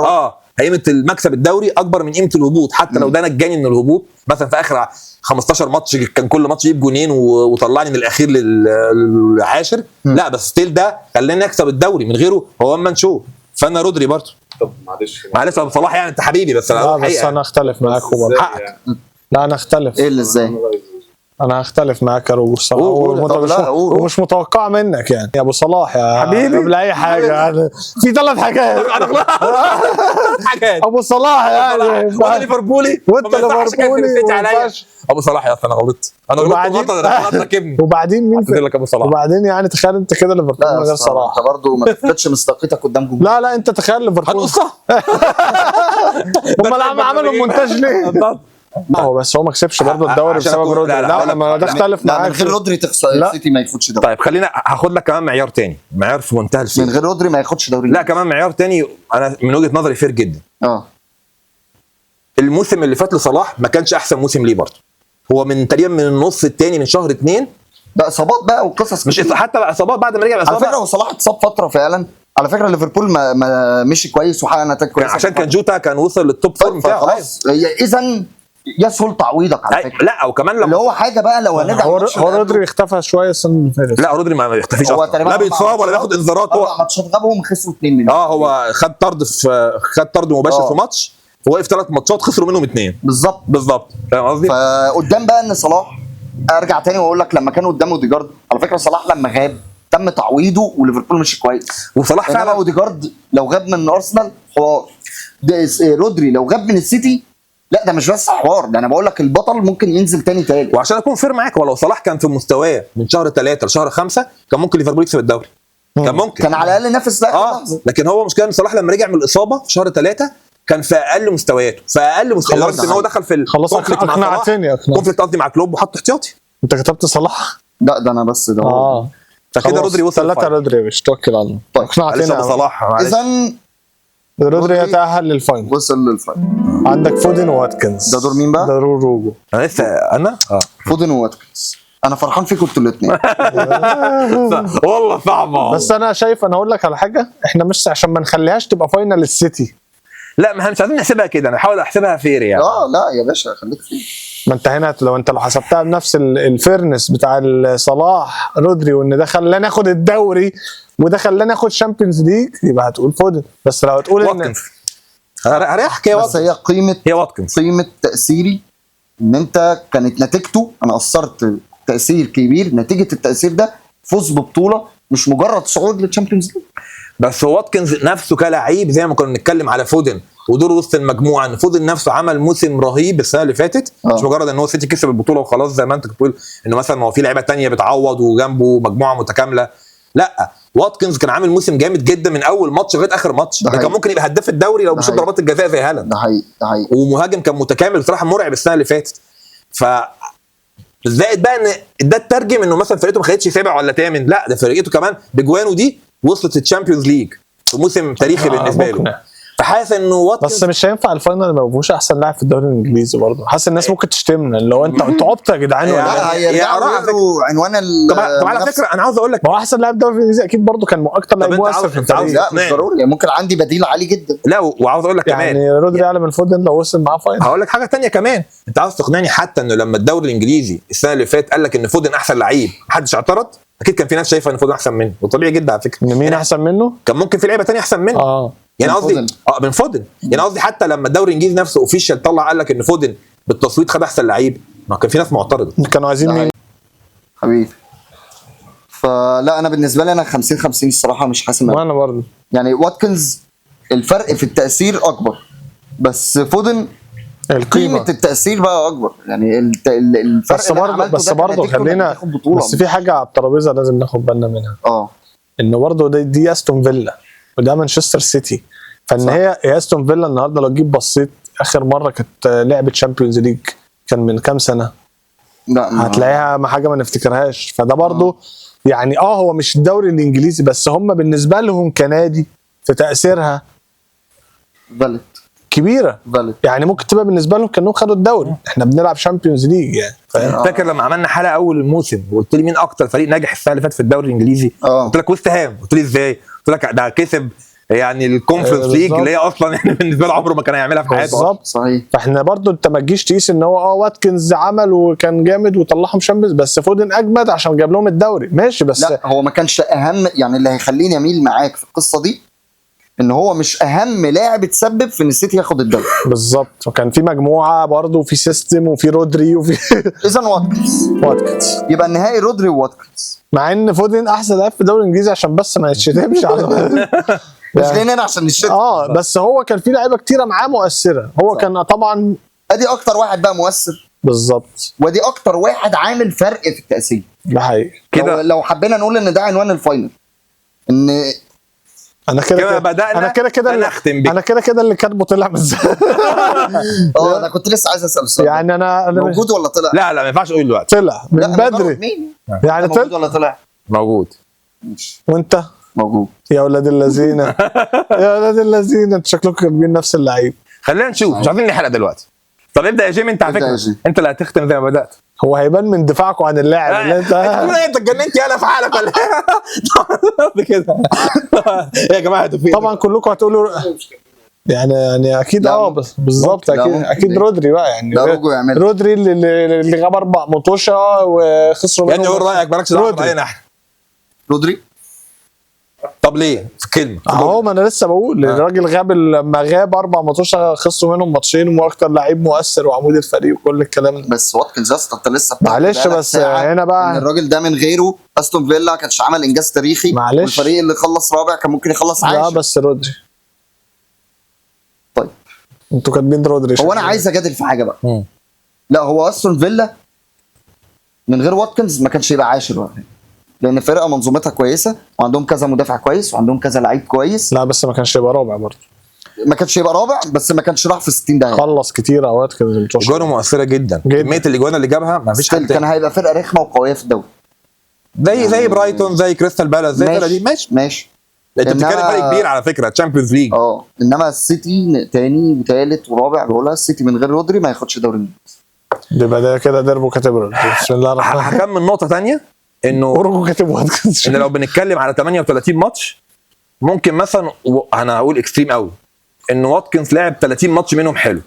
قيمه المكسب الدوري اكبر من قيمه الهبوط، حتى لو ده نجاني من الهبوط مثلا في اخر 15 ماتش كان كل ماتش يجيب جونين وطلعني من الاخير للعاشر. لا بس ستيل ده خلاني اكسب الدوري، من غيره هو اما نشوف. فانا رودري برضه. طب معلش ابو صلاح يعني انت حبيبي بس لا بس انا اختلف معاك. حقك. لا انا اختلف. ايه اللي ازاي؟ انا هختلف معاك يا روجو الصراحه، ومش متوقع منك يعني يا ابو صلاح يا حبيبي قبل اي حاجه يعني في 3 حاجات ابو صلاح يعني وانا ليفربولي وانت ليفربولي ابو صلاح يا انا غلطت غلطت ركبني وبعدين مين لك ابو صلاح وبعدين يعني تخيل انت كده ليفربول من غير صلاح انت برضه ما تفقدش مصداقيتك قدام جمهور. لا انت تخيل ليفربول هنقصها هم عملوا مونتاج ليه؟ بس هو ما كسبش برضه الدوري بسبب رودري. لا ما ده اختلف معاك. من غير رودري السيتي ما ياخدش دوري. طيب خلينا هاخد لك كمان معيار تاني، معيار في منتهى الفير. من غير رودري ما ياخدش دوري. لا كمان معيار تاني انا من وجهه نظري فير جدا. الموسم اللي فات لصلاح ما كانش احسن موسم ليه برضه. هو من تقريبا من النص الثاني من شهر 2 ده اصابات بقى وقصص مش حتى بقى اصابات بعد ما رجع على فكره. وصلاح اتصاب فتره فعلا على فكره. ليفربول ما مشي كويس وحقق نتائج كويسه عشان كان جوتا كان وصل للتوب فورم بتاعه خلاص. اذا يسهل تعويضك على فكره. لا وكمان لو اللي هو حاجه بقى لو هنرجع هو رودري اختفى شويه السنه اللي فاتت. لا رودري ما يختفيش اصلا، لا بيتصاب ولا بياخد انذارات. هو ماتشات غابهم خسروا 2 منهم. هو خد طرد مباشر في ماتش، ووقف 3 ماتشات خسروا منهم 2 بالظبط. فاهم قصدي؟ فقدام بقى ان صلاح ارجع تاني واقول لك لما كان قدام اوديجارد على فكره صلاح لما غاب تم تعويضه وليفربول مشي كويس. وصلاح فعلا اوديجارد لو غاب من ارسنال حوار، رودري لو غاب من السيتي لا ده مش بس حوار، ده انا بقول لك البطل ممكن ينزل تاني تالت. وعشان اكون فير معاك، ولو صلاح كان في مستواه من شهر 3 لشهر 5 كان ممكن ليفربول يكسب الدوري. كان ممكن، كان على الاقل نفس لكن هو مشكله ان صلاح لما رجع من الاصابه في شهر 3 كان في اقل مستوياته، لدرجه ان هو دخل في خلاص اقنعتني كونفليكت قصدي مع كلوب وحط احتياطي. انت كتبت صلاح؟ لا ده انا بس ده فكده رودري وصل 3 رودري مش توكل على الله. طيب اقنعتني صلاح. اذا رودري يتأهل للفاينل، وصل للفاينل. عندك فودن وواتكنز. ده دور مين بقى؟ ده دور روجو. انا لسه فودن وواتكنز. انا فرحان فيكم انتوا الاثنين. والله صعبه. بس انا شايف انا اقول لك على حاجه، احنا مش عشان ما نخليهاش تبقى فاينل السيتي. لا ما احنا مش عايزين نحسبها كده، انا بحاول احسبها فير يعني. لا يا باشا خليك فيه. ما انت هنا لو حسبتها بنفس الفيرنس بتاع صلاح رودري، وان ده خلانا ناخد الدوري وده خلانا ناخد شامبيونز ليج، يبقى هتقول فودن. بس لو هتقول ان هريحك يا بس هي قيمه تاثيري ان انت كانت نتيجته انا اثرت تاثير كبير، نتيجه التاثير ده فوز ببطوله مش مجرد صعود للتشامبيونز ليج. بس واتكنز نفسه كلاعب زي ما كنا بنتكلم على فودن ودور وسط المجموعه، ان فودن نفسه عمل موسم رهيب السنه اللي فاتت. مش مجرد ان هو سيتي كسب البطوله وخلاص زي ما انت بتقول انه مثلا هو في لعيبه تانية بتعوض وجنبه مجموعه متكامله. لا واتكنز كان عامل موسم جامد جدا من اول ماتش لغايه اخر ماتش. ده كان ممكن يبقى هداف الدوري لو بيشوط ضربات الجزاء زي هالاند. ده حقيقي. ومهاجم كان متكامل بصراحه، مرعب السنه اللي فاتت. زائد بقى ان ده الترجم انه مثلا فرقته ما خدتش 7 ولا 8، لا ده فرقته كمان بجوانه دي وصلت الشامبيونز ليج في موسم تاريخي بالنسبه له. فحاسس انه واتكنز بس مش هينفع الفاينل ما يبقوش احسن لاعب في الدوري الانجليزي برضه. حاسس الناس ممكن تشتمنا اللي هو انتوا عبط يا جدعان. لا هيرجعوا عنوان طب على فكره انا عاوز اقول لك ما هو احسن لاعب الدوري الانجليزي اكيد برضه كان اكتر لاعب مؤثر في الفريق. لا مش ضروري، ممكن عندي بديل عالي جدا. لا وعاوز اقول لك كمان يعني رودري اعلى من فودن لو وصل معاه فاينل. هقول لك حاجه ثانيه كمان، انت عاوز تقنعني حتى انه لما الدوري الانجليزي السنه اللي فاتت قال لك ان فودن احسن لعيب محدش اعترض؟ اكيد كان في ناس شايفه ان فودن احسن منه، وطبيعي جدا على فكره. مين احسن منه؟ كان ممكن في لعيبه ثانيه احسن منه. يعني قصدي من فودن. يعني قصدي حتى لما الدوري الانجليزي نفسه اوفيشال طلع قال لك ان فودن بالتصويت خد احسن لعيب، ما كان في ناس معترضه. كانوا عايزين مين؟ حبيبي. فلا انا بالنسبه لي انا 50-50 الصراحه مش حاسم. وانا برضه يعني واتكنز الفرق في التاثير اكبر، بس فودن قيمه التاثير بقى اكبر. يعني الفرق بس برضه خلينا بس في حاجه على الترابيزه لازم ناخد بالنا منها. انه برضه دي استون فيلا وده مانشستر سيتي. فان هي استون فيلا النهارده لو جيت بصيت اخر مره كانت لعبه شامبيونز ليج كان من كام سنه؟ لا هتلاقيها حاجه ما نفتكرهاش. فده برضه يعني هو مش الدوري الانجليزي بس هم بالنسبه لهم كنادي في تاثيرها بلد كبيره. يعني ممكن تبقى بالنسبه لهم كانهم خدوا الدوري، احنا بنلعب شامبيونز ليج يعني. فاكر لما عملنا حلقه اول الموسم وقلت لي مين اكتر فريق ناجح السنه اللي فاتت في الدوري الانجليزي؟ قلت لك ويست هام. قلت لي ازاي؟ قلت لك ده كسب يعني الكونفرنس ليج اللي هي اصلا يعني بالنسبه له عمره ما كان هيعملها في حياته. بالظبط صحيح. فاحنا برضو انت ما تجيش تقيس ان هو واتكنز عمل وكان جامد وطلعهم شامبيونز بس فودن اجمد عشان جاب لهم الدوري ماشي. بس لا هو ما كانش اهم. يعني اللي هيخليني اميل معاك في القصه دي ان هو مش اهم لاعب اتسبب في ان السيتي ياخد الدوري بالظبط، وكان في مجموعه برضه وفي سيستم وفي رودري وفي اذا واتكنز يبقى النهائي رودري وواتكنز، مع ان فودن احسن لاعب في الدوري الانجليزي عشان بس ما يتشتمش على مش جايين هنا عشان الشتم. بس هو كان في لعيبه كتيره معاه مؤثره، هو صح. كان طبعا ادي اكتر واحد بقى مؤثر بالظبط، ودي اكتر واحد عامل فرق في التاثير. ده حقيقي كده لو حبينا نقول ان ده عنوان الفاينل، ان انا كده بدأنا انا كده اللي كاتبه طلع من انا كنت لسه عايز اسال السؤال يعني انا موجود ولا طلع؟ لا ما ينفعش اقول دلوقتي، طلع من بدري يعني موجود ولا طلع؟ موجود. وانت موجود يا ولاد الذين يا ولاد الذين، انتوا شكلكم كاتبين نفس اللعيب. خلينا نشوف، مش عايزين نحرق دلوقتي. طب ابدا يا جيمي، انت على فكره انت اللي هتختم زي ما بدات. هو هيبان من دفاعكم عن اللاعب اللي انت اتجننت يالا في حالك ولا كده يا جماعه طبعا كلكم هتقولوا يعني اكيد بالظبط اكيد رودري بقى يعني رودري اللي غاب 4 مطوشه وخسروا منهم. يعني قول رايك، مالكش دعوه باي ناحيه. رودري طب ليه؟ في كلمه اهو، ما انا لسه بقول الراجل غاب، لما غاب 4 ماتشات خسروا منهم ماتشين، واكتر لعيب مؤثر وعمود الفريق وكل الكلام ده. بس واتكنز انت لسه معلش بس هنا بقى الراجل ده من غيره استون فيلا كانش عمل انجاز تاريخي، والفريق اللي خلص رابع كان ممكن يخلص عاشر. لا بس رودري، طيب انتوا كاتبين رودري. هو انا عايز اجادل في حاجه بقى. لا هو استون فيلا من غير واتكنز ما كانش يبقى عاشر ولا، لان فرقه منظومتها كويسه وعندهم كذا مدافع كويس وعندهم كذا لعيب كويس. لا بس ما كانش يبقى رابع برضه، ما كانش يبقى رابع، بس ما كانش راح في 60 دقيقه، خلص كتير اوقات كده. اجوانه مؤثره جدا، كميه الاجوان اللي جابها ما فيش حد كان هيبقى فرقه رخمه وقويه في الدوري، زي برايتون، زي كريستال بالاس، زي الفرقه دي. ماشي انت بتتكلم فرق كبير على فكره، تشامبيونز ليج. انما السيتي تاني وثالث ورابع، بقولها السيتي من غير رودري ما ياخدش دوري الانجليزي. يبقى ده كده ديربو كاتب بسم الله الرحمن الرحيم. هكمل نقطه ثانيه، انه اورجو كاتب واتكنز، ان لو بنتكلم على 38 ماتش ممكن مثلا انا هقول اكستريم قوي، ان واتكنز لعب 30 ماتش منهم حلو،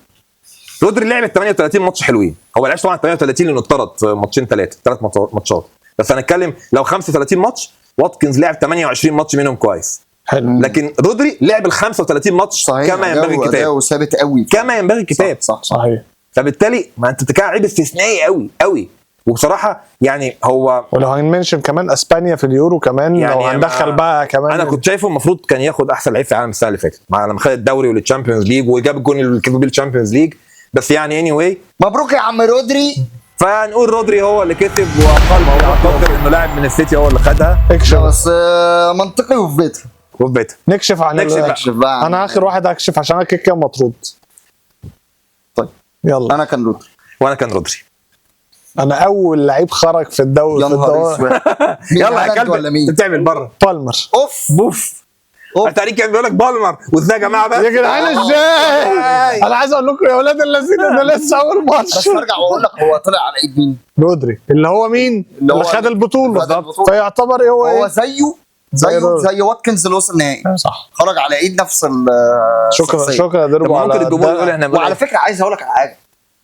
رودري لعب 38 ماتش حلوين. هو ما لعبش طبعا 38 لانه اتطرد في ماتشين 3 ماتشات، بس هنتكلم لو 35 ماتش واتكنز لعب 28 ماتش منهم كويس حلو. لكن رودري لعب ال 35 ماتش كما ينبغي الكتاب، وثابت قوي كما ينبغي الكتاب. صحيح. فبالتالي ما انت بتتكلم عيب استثنائي قوي قوي، وبصراحه يعني هو ولو هنمنشن كمان اسبانيا في اليورو كمان، يعني لو هندخل بقى كمان، انا كنت شايفه المفروض كان ياخد احسن لعيب في العالم السنه اللي فاتت لما خد الدوري والتشامبيونز ليج وجاب الجون اللي كسب بيه الشامبيونز ليج. بس يعني اني واي مبروك يا عم رودري، فنقول رودري هو اللي كسب، واقل اعتقد انه لاعب من السيتي هو اللي خدها. بس منطقي وفي بيتها نكشف عن بقى. انا اخر واحد اكشف عشان انا كده مطرود. طيب يلا، انا كان رودري وانا كان رودري. انا اول لعيب خرج في الدوري يلا يا كلب انت بتعمل بره. بالمر. بوف التاريخ كان بيقول لك بالمر، وازاي يا جماعه بقى يا جدعان ازاي؟ انا عايز اقول لكم يا اولاد الذين ده لسه اول ماتش. بس ارجع واقول لك هو طلع على ايد مين؟ رودري اللي هو مين؟ اللي خد البطوله، فيعتبر ايه هو زي واتكنز اللي وصل النهائي. صح، خرج على ايد نفس شكرا يا دربو على الجمهور. احنا وعلى فكره عايز اقول لك على حاجه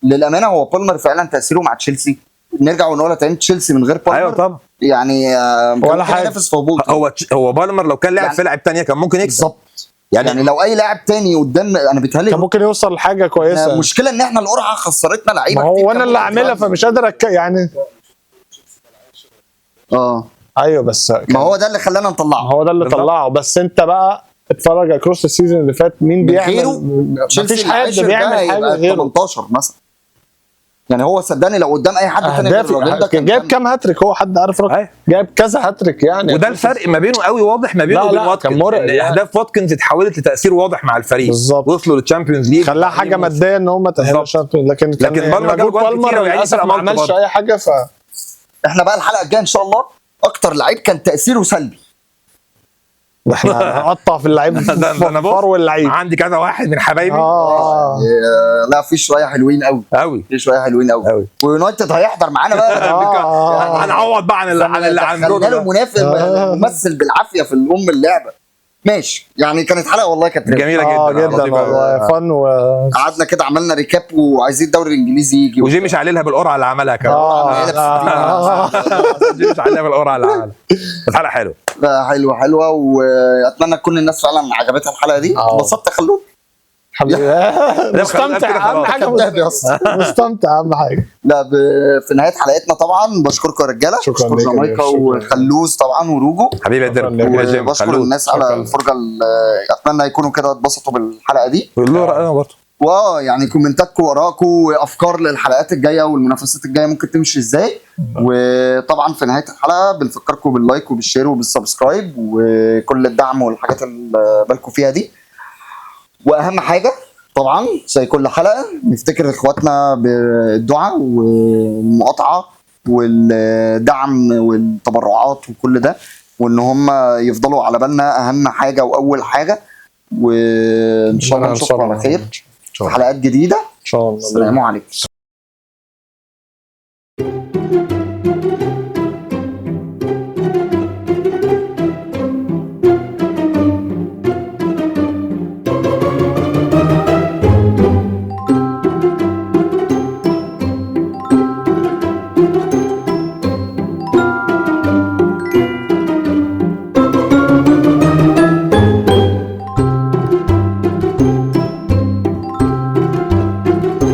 للامانه، هو بالمر فعلا تاثيره مع تشيلسي، نرجع ونقول تاني تشيلسي من غير بالمر ايوه طبعا يعني ولا حاجه ينافس في هبوط. هو بالمر لو كان لاعب في لاعب ثانيه كان ممكن يكسب بالظبط. يعني لو اي لاعب تاني قدام انا بيتهيألي كان ممكن يوصل لحاجه كويسه. المشكله ان احنا القرعه خسرتنا لعيبه كتير، هو انا اللي عاملها فمش قادر يعني ايوه بس ما هو ده اللي خلانا نطلعه، هو ده اللي طلعه. بس انت بقى اتفرج اكروس السيزون اللي فات مين بيعمل، مفيش حد بيعمل حاجه غيره. 18 مثلا، يعني هو صدقني لو قدام اي حد تاني ده كان جايب كام هاتريك، هو حد عارف رقم؟ جايب كذا هاتريك يعني، وده الفرق ما بينه قوي واضح ما بينه وبين واتكنز. اهداف واتكنز اتحولت لتاثير واضح مع الفريق بالظبط، وصلوا للتشامبيونز ليج، خلاها حاجه ماديه ان هم تاهلوا الشامبيونز، لكن بالمر للاسف ما عملش اي حاجه. احنا بقى الحلقه الجايه ان شاء الله اكتر لعيب كان تاثيره سلبي، احنا هنقطع في اللعيب فرو اللعيب. عندي كذا واحد من حبايبي لا في شويه حلوين قوي في شويه حلوين قوي ويونايتد هيحضر معانا بقى هنعوض بقى عن اللي خلينا له ممثل بالعافيه في اللعبه. ماشي يعني كانت حلقه والله كانت جميله جدا والله فن، قعدنا كده عملنا ريكاب وعايزين الدوري الانجليزي يجي، وجي مش عليها بالقرعه اللي عملها كمان. جي مش عليها بالقرعه اللي عملها. كانت حلقه حلوه. حلوه واتمنى تكون الناس فعلا عجبتها الحلقه دي. اتبسطت يا خلود؟ الحمد لله مستمتع، اهم حاجه مستمتع اهم حاجه. لا في نهايه حلقتنا طبعا بشكركم يا رجاله، بشكر جامايكا وخلوز طبعا وروجو حبيبي يا درب، وبشكر الناس على الفرجه. اتمنى يكونوا كده اتبسطوا بالحلقه دي. قولوا راينا برضه يعني كومنتاتكم وراكم وافكار للحلقات الجايه والمنافسات الجايه ممكن تمشي ازاي. وطبعا في نهايه الحلقه بنفكركم باللايك وبالشير وبالسبسكرايب وكل الدعم والحاجات اللي بالكم فيها دي. واهم حاجه طبعا زي كل حلقه نفتكر اخواتنا بالدعاء والمقاطعه والدعم والتبرعات وكل ده، وان هم يفضلوا على بالنا اهم حاجه واول حاجه. وان شاء الله نشوفكم على خير في حلقات جديده ان شاء الله. السلام عليكم.